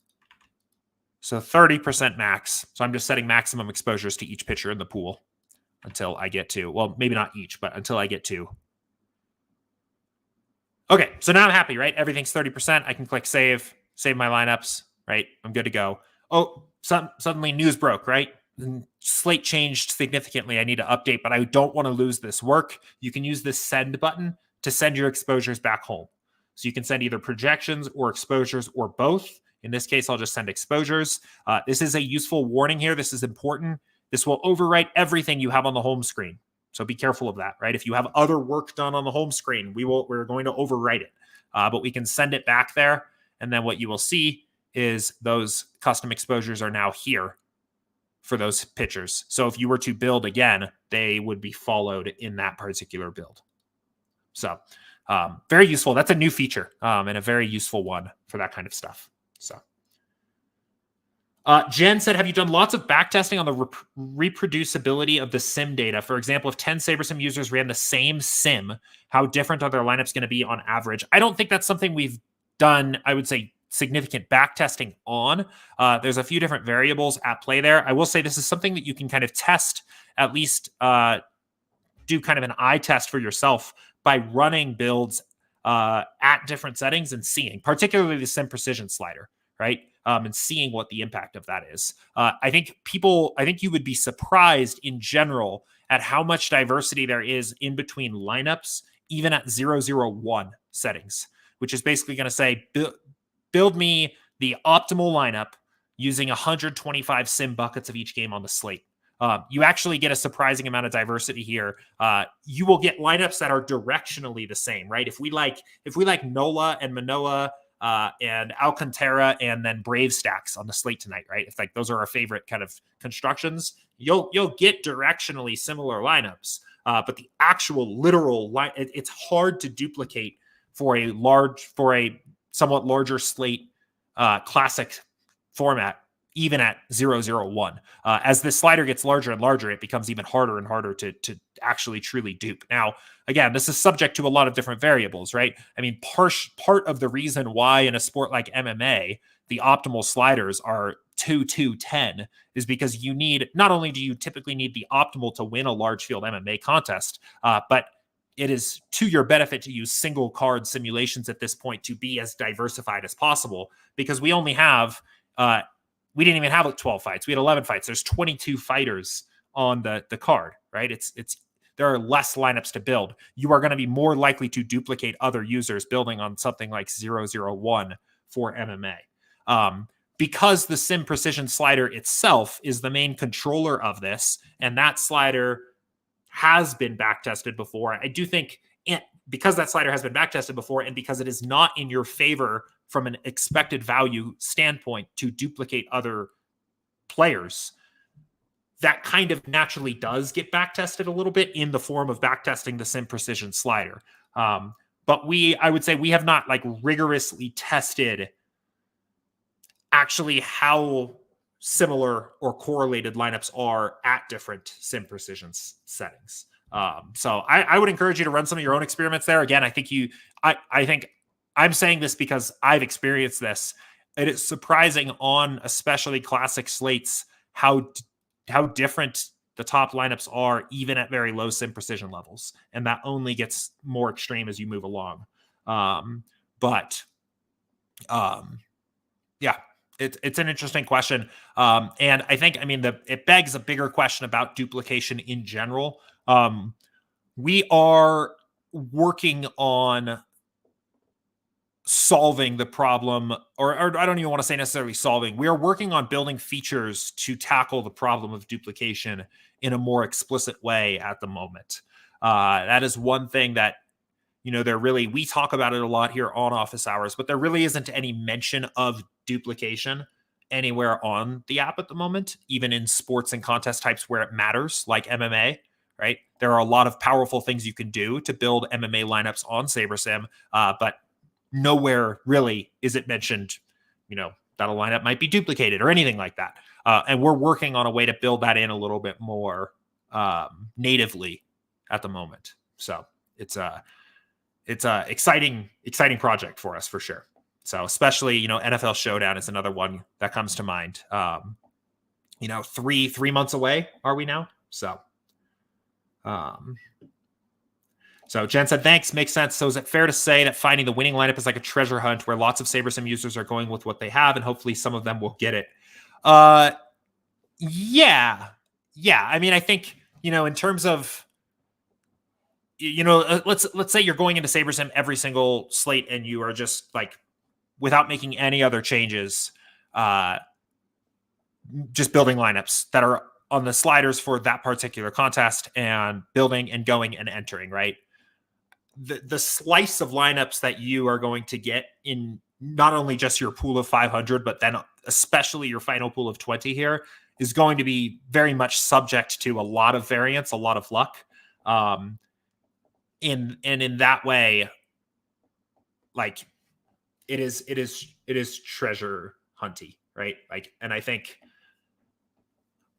So 30% max. So I'm just setting maximum exposures to each pitcher in the pool until I get to, well, maybe not each, but until I get to. Okay, so now I'm happy, right? Everything's 30%. I can click save my lineups, right? I'm good to go. Oh, suddenly news broke, right? Slate changed significantly. I need to update, but I don't want to lose this work. You can use this send button to send your exposures back home. So you can send either projections or exposures or both. In this case, I'll just send exposures. This is a useful warning here. This is important. This will overwrite everything you have on the home screen. So be careful of that, right? If you have other work done on the home screen, we're going to overwrite it. But we can send it back there. And then what you will see is those custom exposures are now here for those pitchers. So if you were to build again, they would be followed in that particular build. So very useful. That's a new feature and a very useful one for that kind of stuff. So Jen said, have you done lots of backtesting on the reproducibility of the sim data? For example, if 10 SaberSim users ran the same sim, how different are their lineups going to be on average? I don't think that's something we've done, I would say, significant backtesting on. There's a few different variables at play there. I will say this is something that you can kind of test, at least do kind of an eye test for yourself by running builds at different settings and seeing, particularly the sim precision slider, right? And seeing what the impact of that is. I think you would be surprised in general at how much diversity there is in between lineups, even at 001 settings, which is basically going to say, build me the optimal lineup using 125 sim buckets of each game on the slate. You actually get a surprising amount of diversity here. You will get lineups that are directionally the same, right? If we like Nola and Manoa and Alcantara and then Brave stacks on the slate tonight, right? If like those are our favorite kind of constructions, you'll get directionally similar lineups. But the actual literal line, it's hard to duplicate for a somewhat larger slate classic format, even at 0-0-1. As the slider gets larger and larger, it becomes even harder and harder to actually truly dupe. Now, again, this is subject to a lot of different variables, right? I mean, part of the reason why in a sport like MMA, the optimal sliders are 2-2-10 is because you need, not only do you typically need the optimal to win a large field MMA contest, but it is to your benefit to use single card simulations at this point to be as diversified as possible, because we only have, we didn't even have 12 fights. We had 11 fights. There's 22 fighters on the card, right? There are less lineups to build. You are going to be more likely to duplicate other users building on something like 0-0-1 for MMA. Because the Sim Precision slider itself is the main controller of this, and that slider has been backtested before. I do think because that slider has been backtested before, and because it is not in your favor from an expected value standpoint to duplicate other players, that kind of naturally does get backtested a little bit in the form of backtesting the Sim Precision slider. But I would say we have not like rigorously tested actually how similar or correlated lineups are at different Sim Precision settings. So I would encourage you to run some of your own experiments there. Again, I think I'm saying this because I've experienced this. It is surprising on especially classic slates how different the top lineups are, even at very low Sim Precision levels. And that only gets more extreme as you move along. Yeah, it's an interesting question. And I think, it begs a bigger question about duplication in general. We are working on solving the problem, or I don't even want to say necessarily solving. We are working on building features to tackle the problem of duplication in a more explicit way at the moment. That is one thing that, we talk about it a lot here on Office Hours, but there really isn't any mention of duplication anywhere on the app at the moment, even in sports and contest types where it matters, like MMA, right? There are a lot of powerful things you can do to build MMA lineups on SaberSim, but nowhere really is it mentioned, that a lineup might be duplicated or anything like that. And we're working on a way to build that in a little bit more natively at the moment. So it's a exciting project for us for sure. So especially, NFL Showdown is another one that comes to mind. 3 months away are we now? So Jen said, thanks, makes sense. So is it fair to say that finding the winning lineup is like a treasure hunt where lots of SaberSim users are going with what they have and hopefully some of them will get it? Yeah. I think, in terms of, let's say you're going into SaberSim every single slate and you are just like, without making any other changes, just building lineups that are on the sliders for that particular contest and building and going and entering, right? The slice of lineups that you are going to get in not only just your pool of 500, but then especially your final pool of 20 here is going to be very much subject to a lot of variance, a lot of luck. In that way, like it is treasure hunty, right? Like, and I think,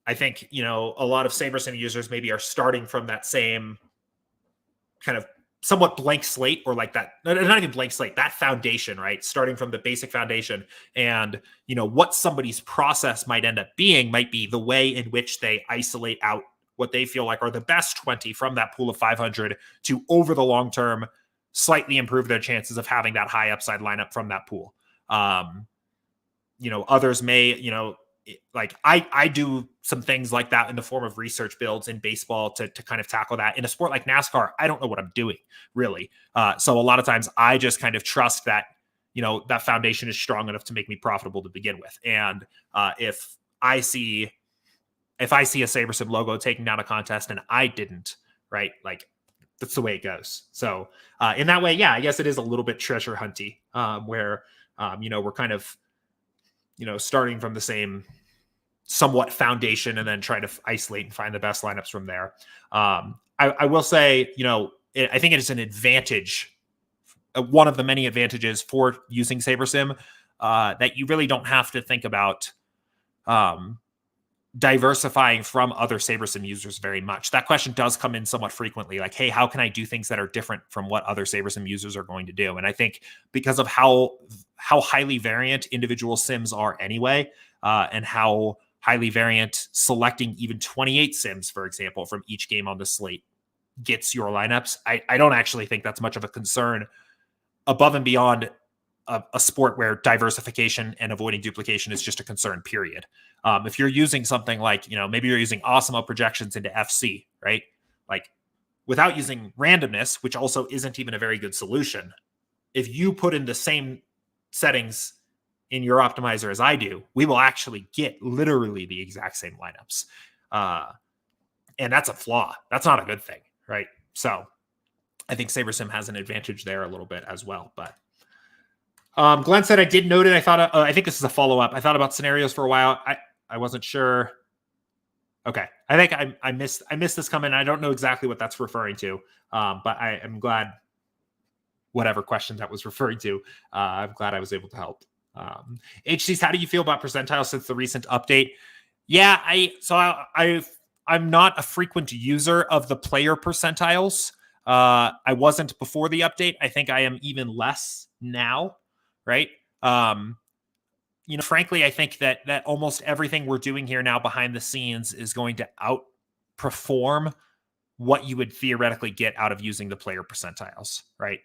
a lot of SaberSim users maybe are starting from that same kind of somewhat blank slate, or like that, not even blank slate, that foundation, right? Starting from the basic foundation, and what somebody's process might end up being might be the way in which they isolate out what they feel like are the best 20 from that pool of 500 to, over the long term, slightly improve their chances of having that high upside lineup from that pool. Others may, like I do some things like that in the form of research builds in baseball to kind of tackle that. In a sport like NASCAR, I don't know what I'm doing really. So a lot of times I just kind of trust that, that foundation is strong enough to make me profitable to begin with. And if I see a SaberSim logo taking down a contest and I didn't, right? Like that's the way it goes. So in that way, yeah, I guess it is a little bit treasure hunty, where We're kind of, starting from the same somewhat foundation and then try to isolate and find the best lineups from there. I will say, I think it is an advantage, one of the many advantages for using SaberSim, that you really don't have to think about diversifying from other SaberSim users very much. That question does come in somewhat frequently, like, hey, how can I do things that are different from what other SaberSim users are going to do? And I think because of how highly variant individual sims are anyway, and how highly variant selecting even 28 sims, for example, from each game on the slate gets your lineups, I don't actually think that's much of a concern above and beyond a sport where diversification and avoiding duplication is just a concern, period. If you're using something like, maybe you're using Awesemo projections into FC, right? Like, without using randomness, which also isn't even a very good solution, if you put in the same settings in your optimizer as I do, we will actually get literally the exact same lineups. And that's a flaw. That's not a good thing, right? So I think SaberSim has an advantage there a little bit as well. But Glenn said, I did note it. I think this is a follow-up. I thought about scenarios for a while. I wasn't sure. Okay. I think I missed this comment. I don't know exactly what that's referring to. But I am glad, whatever question that was referring to, I'm glad I was able to help. HCs, how do you feel about percentiles since the recent update? Yeah, I'm not a frequent user of the player percentiles. I wasn't before the update. I think I am even less now, right? Frankly, I think that almost everything we're doing here now behind the scenes is going to outperform what you would theoretically get out of using the player percentiles, right?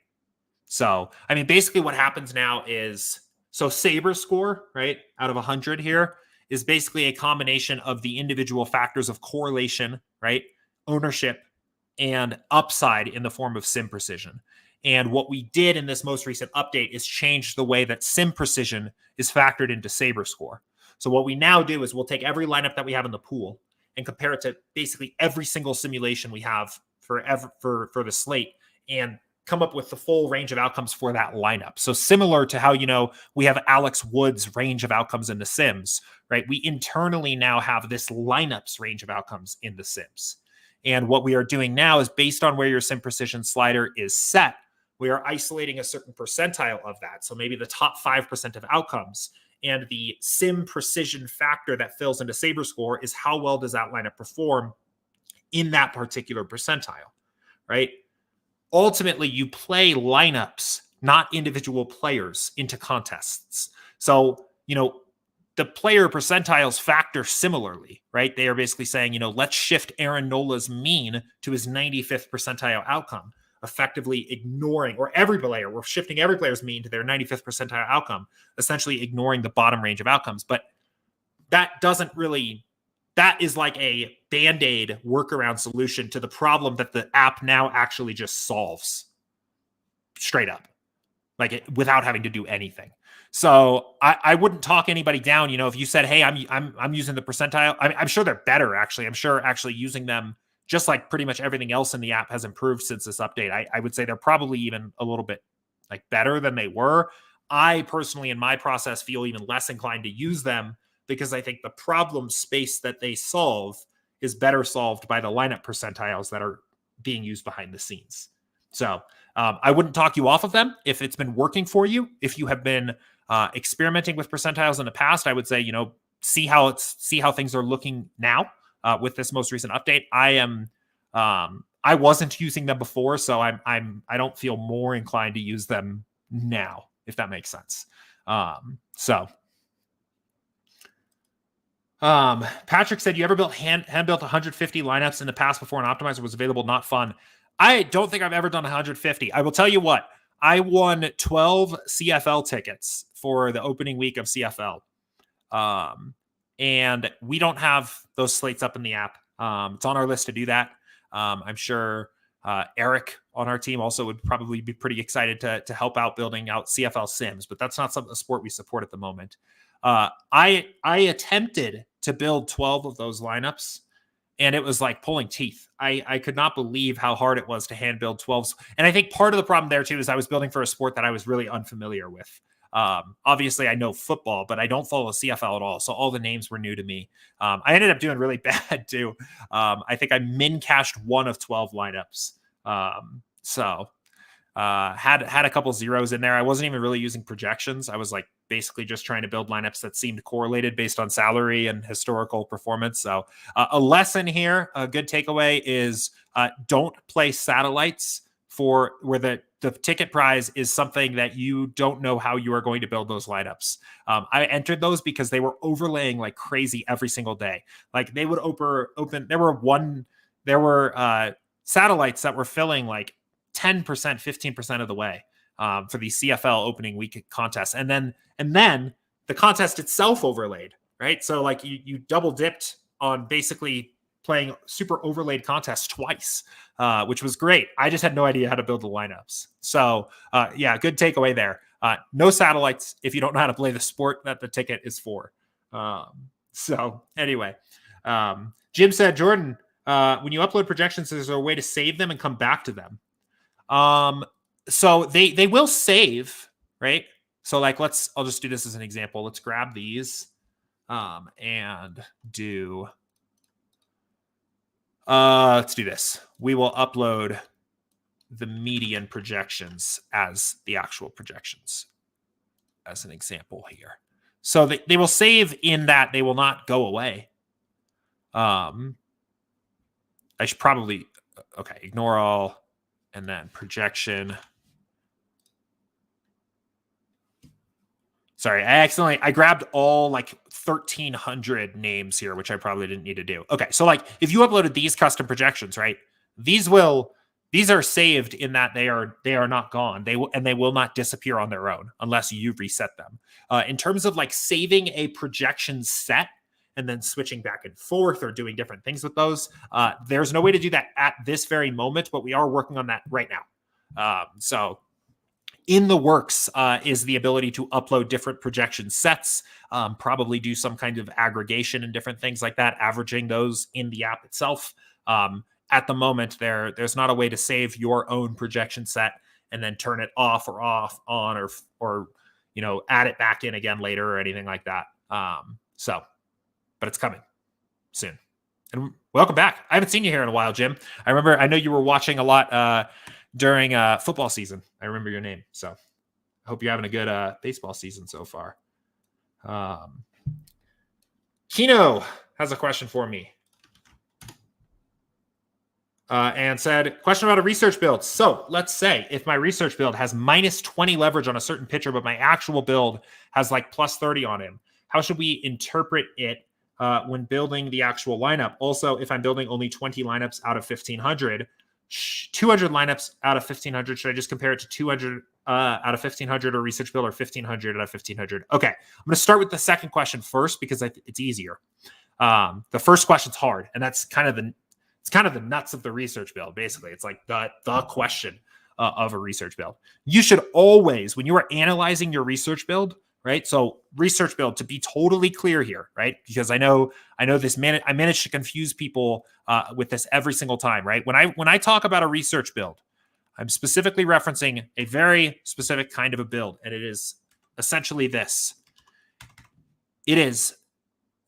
So, basically what happens now is, Saber score, right, out of 100 here is basically a combination of the individual factors of correlation, right, ownership, and upside in the form of sim precision. And what we did in this most recent update is change the way that sim precision is factored into Saber score. So what we now do is we'll take every lineup that we have in the pool and compare it to basically every single simulation we have for the slate and come up with the full range of outcomes for that lineup. So similar to how, we have Alex Wood's range of outcomes in the Sims, right? We internally now have this lineups range of outcomes in the Sims. And what we are doing now is based on where your sim precision slider is set, we are isolating a certain percentile of that. So maybe the top 5% of outcomes, and the sim precision factor that fills into Saber score is how well does that lineup perform in that particular percentile, right? Ultimately, you play lineups, not individual players, into contests. So, the player percentiles factor similarly, right? They are basically saying, let's shift Aaron Nola's mean to his 95th percentile outcome, effectively ignoring, or we're shifting every player's mean to their 95th percentile outcome, essentially ignoring the bottom range of outcomes. But that is like a Band-Aid workaround solution to the problem that the app now actually just solves straight up, without having to do anything. So I wouldn't talk anybody down. If you said, hey, I'm using the percentile, I'm sure they're better, actually. I'm sure actually using them, just like pretty much everything else in the app, has improved since this update. I would say they're probably even a little bit better than they were. I personally, in my process, feel even less inclined to use them because I think the problem space that they solve is better solved by the lineup percentiles that are being used behind the scenes. So I wouldn't talk you off of them if it's been working for you. If you have been experimenting with percentiles in the past, I would say, see how things are looking now with this most recent update. I wasn't using them before, so I don't feel more inclined to use them now, if that makes sense. Patrick said, you ever hand-built 150 lineups in the past before an optimizer was available? Not fun. I don't think I've ever done 150. I will tell you what, I won 12 CFL tickets for the opening week of CFL. And we don't have those slates up in the app. It's on our list to do that. I'm sure Eric on our team also would probably be pretty excited to help out building out CFL Sims, but that's not a sport we support at the moment. I attempted to build 12 of those lineups, and it was like pulling teeth. I could not believe how hard it was to hand build 12s. And I think part of the problem there too is I was building for a sport that I was really unfamiliar with. Obviously, I know football, but I don't follow CFL at all. So all the names were new to me. I ended up doing really bad too. I think I min cashed 1 of 12 lineups. Had a couple zeros in there. I wasn't even really using projections. I was like basically just trying to build lineups that seemed correlated based on salary and historical performance. So a lesson here, a good takeaway is don't play satellites for where the ticket prize is something that you don't know how you are going to build those lineups. I entered those because they were overlaying like crazy every single day. Like they would open. There were satellites that were filling like 10%, 15% of the way for the CFL opening week contest. And then the contest itself overlaid, right? So like you double dipped on basically playing super overlaid contests twice, which was great. I just had no idea how to build the lineups. So yeah, good takeaway there. No satellites if you don't know how to play the sport that the ticket is for. So anyway, Jim said, Jordan, when you upload projections, is there a way to save them and come back to them? So they will save, right? So like, I'll just do this as an example. Let's grab these, and do, let's do this. We will upload the median projections as the actual projections as an example here. So they will save in that they will not go away. I should probably, okay, ignore all. And then projection. Sorry, I grabbed all like 1,300 names here, which I probably didn't need to do. Okay, so like if you uploaded these custom projections, right? These are saved in that they are not gone. They will not disappear on their own unless you reset them. In terms of like saving a projection set and then switching back and forth or doing different things with those, there's no way to do that at this very moment, but we are working on that right now. So in the works is the ability to upload different projection sets, probably do some kind of aggregation and different things like that, averaging those in the app itself. At the moment, there's not a way to save your own projection set and then turn it off or on or add it back in again later or anything like that. But it's coming soon. And welcome back. I haven't seen you here in a while, Jim. I know you were watching a lot during football season. I remember your name. So I hope you're having a good baseball season so far. Kino has a question for me. And said, question about a research build. So let's say if my research build has minus 20 leverage on a certain pitcher, but my actual build has like plus 30 on him, how should we interpret it when building the actual lineup? Also, if I'm building only 20 lineups out of 1,500, 200 lineups out of 1,500, should I just compare it to 200 out of 1,500 or research build, or 1,500 out of 1,500? Okay, I'm going to start with the second question first because it's easier. The first question's hard, and that's kind of the nuts of the research build. Basically, it's like the question of a research build. You should always, when you are analyzing your research build, right? So research build, to be totally clear here, right? Because I know this I managed to confuse people with this every single time, right? When I talk about a research build, I'm specifically referencing a very specific kind of a build, and it is essentially this. It is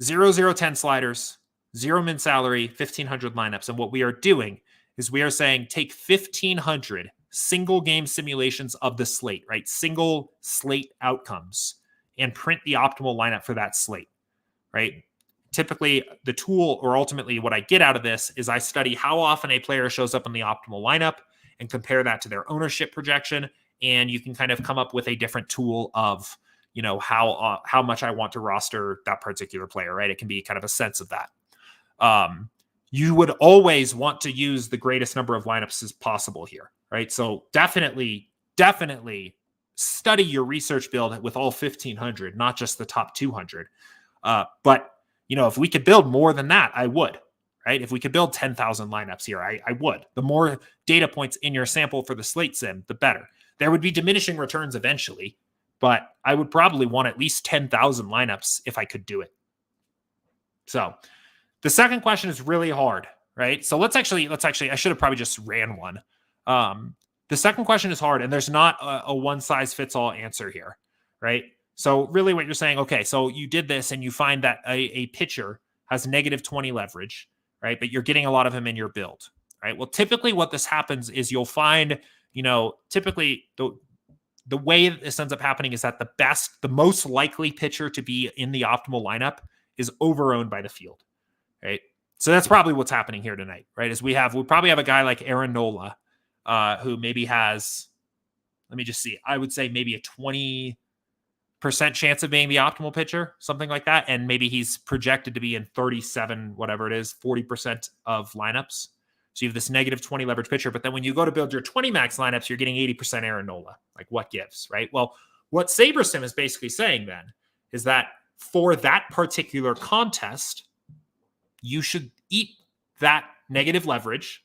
0-0-10 sliders, 0 min salary, 1,500 lineups. And what we are doing is we are saying take 1,500 single game simulations of the slate, right? Single slate outcomes, and print the optimal lineup for that slate, right? Typically, the tool, or ultimately what I get out of this, is I study how often a player shows up in the optimal lineup and compare that to their ownership projection. And you can kind of come up with a different tool of, how much I want to roster that particular player, right? It can be kind of a sense of that. You would always want to use the greatest number of lineups as possible here, right? So definitely study your research build with all 1,500, not just the top 200. But if we could build more than that, I would, right? If we could build 10,000 lineups here, I would. The more data points in your sample for the slate sim, the better. There would be diminishing returns eventually, but I would probably want at least 10,000 lineups if I could do it. So the second question is really hard, right? So let's actually, I should have probably just ran one. The second question is hard, and there's not a one size fits all answer here, right? So really what you're saying, okay, so you did this and you find that a pitcher has negative 20 leverage, right? But you're getting a lot of him in your build, right? Well, typically what this happens is you'll find, typically the way this ends up happening is that the most likely pitcher to be in the optimal lineup is overowned by the field, right? So that's probably what's happening here tonight, right? Is we probably have a guy like Aaron Nola, who maybe has, let me just see, I would say maybe a 20% chance of being the optimal pitcher, something like that. And maybe he's projected to be in 37, whatever it is, 40% of lineups. So you have this negative 20 leverage pitcher, but then when you go to build your 20 max lineups, you're getting 80% Aaron Nola. Like, what gives, right? Well, what SaberSim is basically saying then is that for that particular contest, you should eat that negative leverage,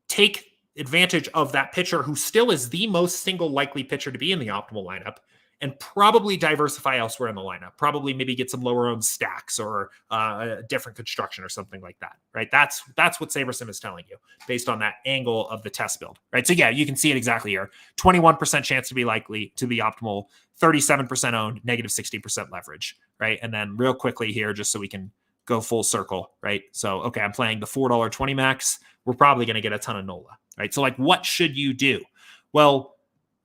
take advantage of that pitcher who still is the most single likely pitcher to be in the optimal lineup, and probably diversify elsewhere in the lineup. Probably maybe get some lower owned stacks or a different construction or something like that, right? That's what SaberSim is telling you based on that angle of the test build, right? So yeah, you can see it exactly here. 21% chance to be likely to be optimal, 37% owned, negative 60% leverage, right? And then real quickly here, just so we can go full circle, right? So, okay, I'm playing the $4.20 max. We're probably going to get a ton of Nola, right? So like, what should you do? Well,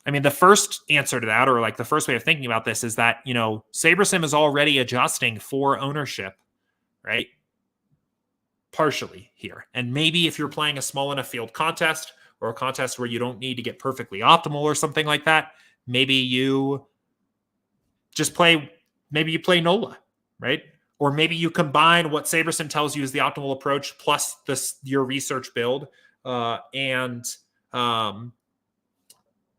I mean, the first answer to that, or like the first way of thinking about this, is that, SaberSim is already adjusting for ownership, right? Partially here. And maybe if you're playing a small enough field contest or a contest where you don't need to get perfectly optimal or something like that, maybe you just play Nola, right? Or maybe you combine what SaberSim tells you is the optimal approach plus your research build and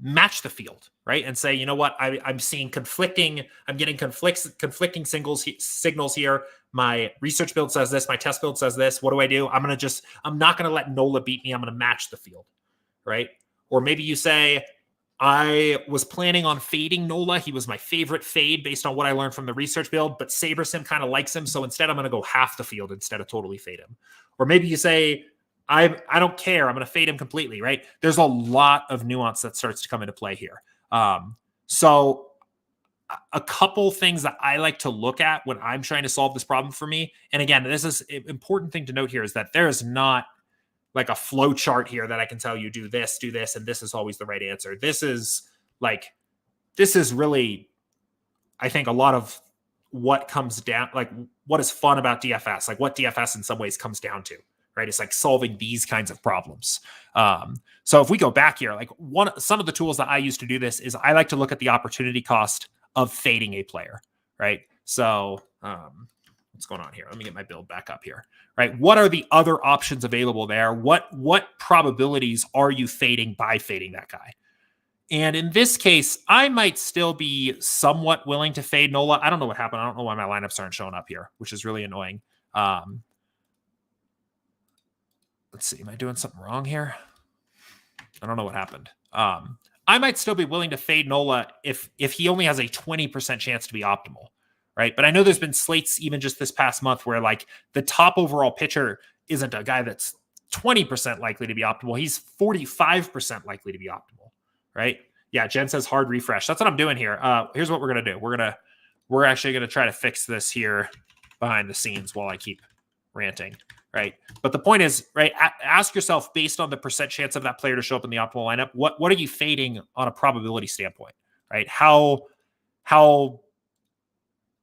match the field, right? And say, you know what, I'm getting conflicting signals here. My research build says this, my test build says this. What do? I'm not going to let Nola beat me. I'm going to match the field, right? Or maybe you say, I was planning on fading Nola. He was my favorite fade based on what I learned from the research build, but SaberSim kind of likes him. So instead I'm going to go half the field instead of totally fade him. Or maybe you say, I don't care. I'm going to fade him completely, right? There's a lot of nuance that starts to come into play here. So a couple things that I like to look at when I'm trying to solve this problem for me. And again, this is an important thing to note here, is that there is not like a flow chart here that I can tell you do this, and this is always the right answer. This is really, I think, a lot of what comes down, like what is fun about DFS, like what DFS in some ways comes down to, right? It's like solving these kinds of problems. So if we go back here, like some of the tools that I use to do this is I like to look at the opportunity cost of fading a player, right? So what's going on here? Let me get my build back up here, right? What are the other options available there? What probabilities are you fading by fading that guy? And in this case, I might still be somewhat willing to fade Nola. I don't know what happened. I don't know why my lineups aren't showing up here, which is really annoying. Let's see. Am I doing something wrong here? I don't know what happened. I might still be willing to fade Nola if he only has a 20% chance to be optimal, right? But I know there's been slates even just this past month where like the top overall pitcher isn't a guy that's 20% likely to be optimal. He's 45% likely to be optimal, right? Yeah, Jen says hard refresh. That's what I'm doing here. Here's what we're going to do. We're actually going to try to fix this here behind the scenes while I keep ranting, right? But the point is, right, ask yourself, based on the percent chance of that player to show up in the optimal lineup, what are you fading on a probability standpoint, right? How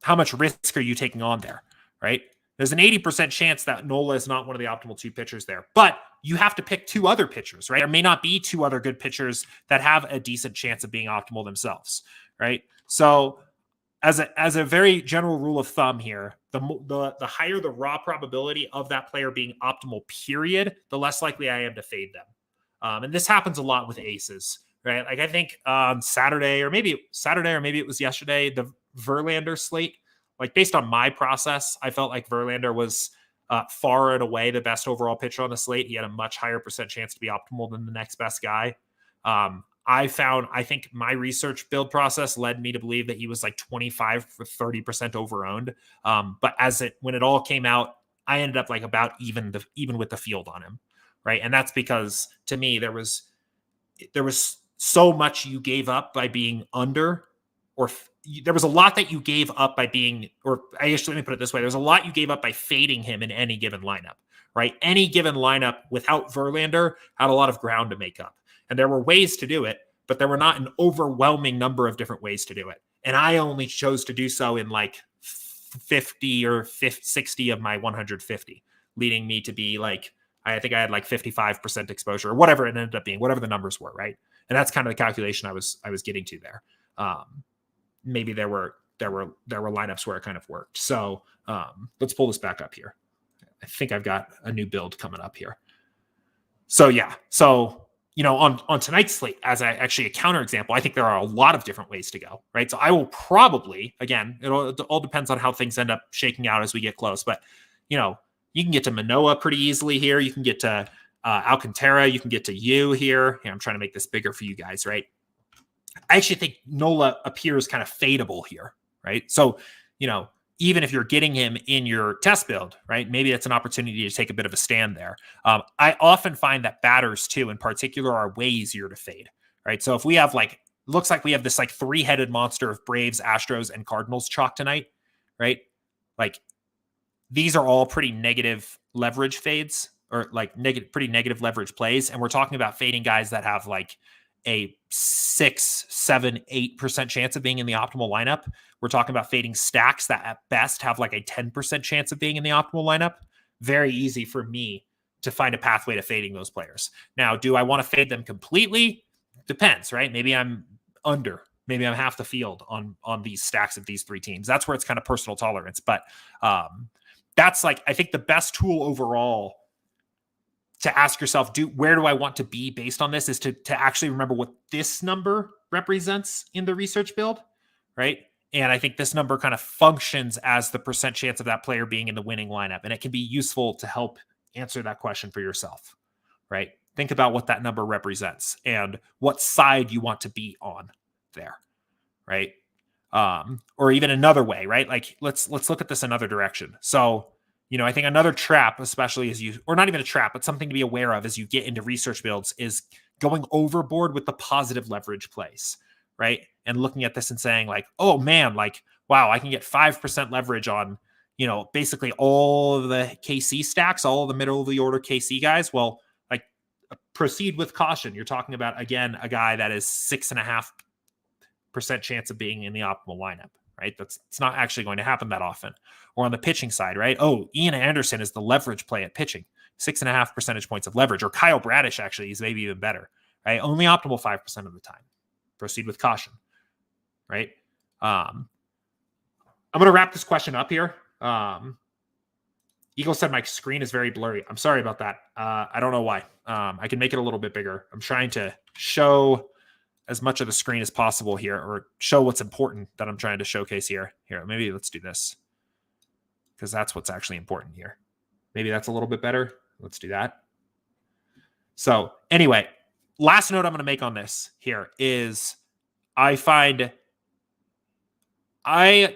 much risk are you taking on there, right? There's an 80% chance that Nola is not one of the optimal two pitchers there, but you have to pick two other pitchers, right? There may not be two other good pitchers that have a decent chance of being optimal themselves, right? So as a very general rule of thumb here, the higher the raw probability of that player being optimal, period, the less likely I am to fade them. And this happens a lot with aces, right? Like I think on Saturday or maybe it was yesterday, the Verlander slate, like based on my process, I felt like Verlander was far and away the best overall pitcher on the slate. He had a much higher percent chance to be optimal than the next best guy. I think my research build process led me to believe that he was like 25 or 30% overowned. But when it all came out, I ended up like about even with the field on him, right? And that's because to me there was so much you gave up by being under, or there was a lot that you gave up by being, or I actually, let me put it this way. There's a lot you gave up by fading him in any given lineup, right? Any given lineup without Verlander had a lot of ground to make up. And there were ways to do it, but there were not an overwhelming number of different ways to do it. And I only chose to do so in like 50 or 60 of my 150, leading me to be like, I think I had like 55% exposure or whatever it ended up being, whatever the numbers were, right? And that's kind of the calculation I was getting to there. Maybe there were lineups where it kind of worked. So let's pull this back up here. I think I've got a new build coming up here. So yeah, on tonight's slate, as actually a counterexample, I think there are a lot of different ways to go, right? So I will probably, again, it all depends on how things end up shaking out as we get close. But you can get to Manoah pretty easily here. You can get to Alcantara. You can get to you here. I'm trying to make this bigger for you guys, right? I actually think Nola appears kind of fadeable here, right? So, even if you're getting him in your test build, right, maybe it's an opportunity to take a bit of a stand there. I often find that batters too, in particular, are way easier to fade, right? So if we have looks like we have this like three-headed monster of Braves, Astros, and Cardinals chalk tonight, right? Like these are all pretty negative leverage fades or like pretty negative leverage plays. And we're talking about fading guys that have like a 6, 7, 8% chance of being in the optimal lineup. We're talking about fading stacks that at best have like a 10% chance of being in the optimal lineup. Very easy for me to find a pathway to fading those players. Now, do I want to fade them completely? Depends, right? Maybe I'm under, maybe I'm half the field on these stacks of these three teams. That's where it's kind of personal tolerance. But that's like, I think the best tool overall to ask yourself, where do I want to be based on this, is to actually remember what this number represents in the research build, right? And I think this number kind of functions as the percent chance of that player being in the winning lineup. And it can be useful to help answer that question for yourself, right? Think about what that number represents and what side you want to be on there, right? Or even another way, right? Like let's look at this another direction. So, I think another trap, especially or not even a trap, but something to be aware of as you get into research builds, is going overboard with the positive leverage plays, right? And looking at this and saying like, oh man, like, wow, I can get 5% leverage on, basically all of the KC stacks, all of the middle of the order KC guys. Well, like proceed with caution. You're talking about, again, a guy that is 6.5% chance of being in the optimal lineup, right? It's not actually going to happen that often. Or on the pitching side, right? Oh, Ian Anderson is the leverage play at pitching, 6.5 percentage points of leverage. Or Kyle Bradish actually is maybe even better, right? Only optimal 5% of the time. Proceed with caution, right? I'm going to wrap this question up here. Eagle said my screen is very blurry. I'm sorry about that. I don't know why. I can make it a little bit bigger. I'm trying to show as much of the screen as possible here, or show what's important that I'm trying to showcase here. Here, maybe let's do this, because that's what's actually important here. Maybe that's a little bit better. Let's do that. So anyway, last note I'm going to make on this here is I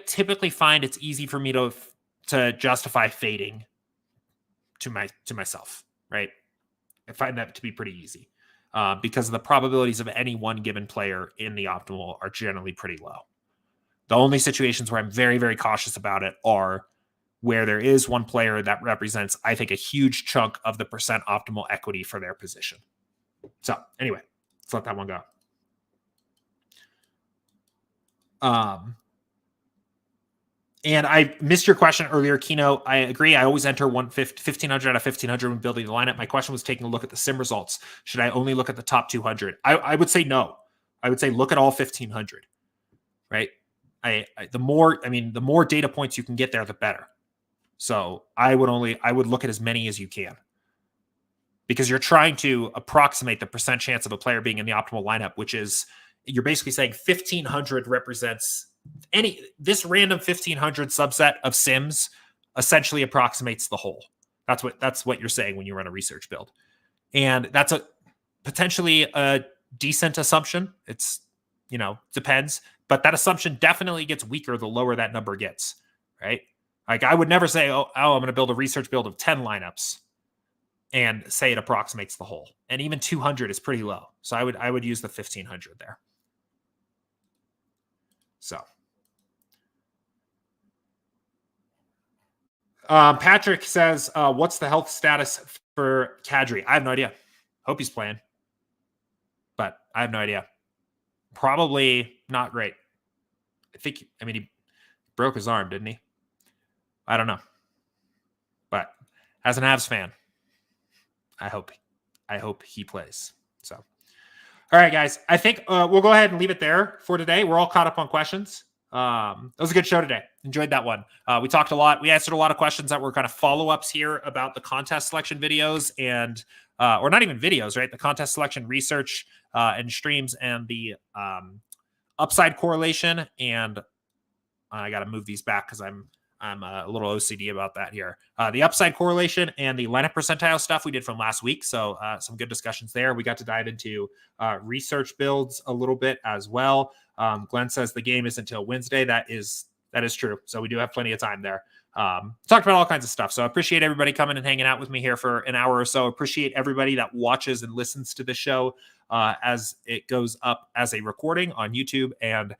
typically find it's easy for me to justify fading to myself, right? I find that to be pretty easy. Because the probabilities of any one given player in the optimal are generally pretty low. The only situations where I'm very, very cautious about it are where there is one player that represents, I think, a huge chunk of the percent optimal equity for their position. So anyway, let's let that one go. And I missed your question earlier, Kino. I agree. I always enter 1,500 out of 1,500 when building the lineup. My question was taking a look at the sim results. Should I only look at the top 200? I would say no. I would say look at all 1,500, right? The more data points you can get there, the better. So I would look at as many as you can, because you're trying to approximate the percent chance of a player being in the optimal lineup, which is, you're basically saying 1,500 represents this random 1,500 subset of sims essentially approximates the whole. That's what you're saying when you run a research build. And that's potentially a decent assumption. It's, depends, but that assumption definitely gets weaker the lower that number gets, right? Like I would never say, I'm going to build a research build of 10 lineups and say it approximates the whole. And even 200 is pretty low. So I would use the 1,500 there. So Patrick says, what's the health status for Kadri? I have no idea. Hope he's playing, but I have no idea. Probably not great. He broke his arm, didn't he? I don't know. But as an Avs fan, I hope he plays. So, all right, guys. I think we'll go ahead and leave it there for today. We're all caught up on questions. It was a good show today. Enjoyed that one. We talked a lot. We answered a lot of questions that were kind of follow-ups here about the contest selection videos and, or not even videos, right? The contest selection research and streams and the upside correlation. And I got to move these back because I'm a little OCD about that here. The upside correlation and the lineup percentile stuff we did from last week. So some good discussions there. We got to dive into research builds a little bit as well. Glenn says the game is until Wednesday. That is true. So we do have plenty of time there. Talked about all kinds of stuff. So I appreciate everybody coming and hanging out with me here for an hour or so. Appreciate everybody that watches and listens to the show as it goes up as a recording on YouTube and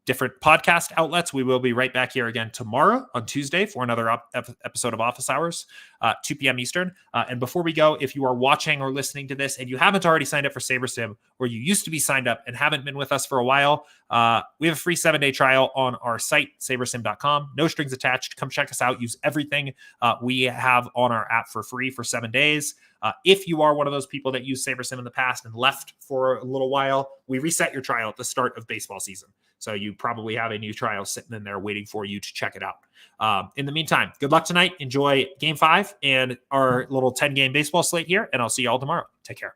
different podcast outlets. We will be right back here again tomorrow on Tuesday for another episode of Office Hours, 2 p.m. Eastern. And before we go, if you are watching or listening to this and you haven't already signed up for SaberSim, or you used to be signed up and haven't been with us for a while, we have a free 7-day trial on our site, SaberSim.com. No strings attached. Come check us out. Use everything we have on our app for free for 7 days. If you are one of those people that used SaberSim in the past and left for a little while, we reset your trial at the start of baseball season. So you probably have a new trial sitting in there waiting for you to check it out. In the meantime, good luck tonight. Enjoy Game 5 and our little 10-game baseball slate here, and I'll see you all tomorrow. Take care.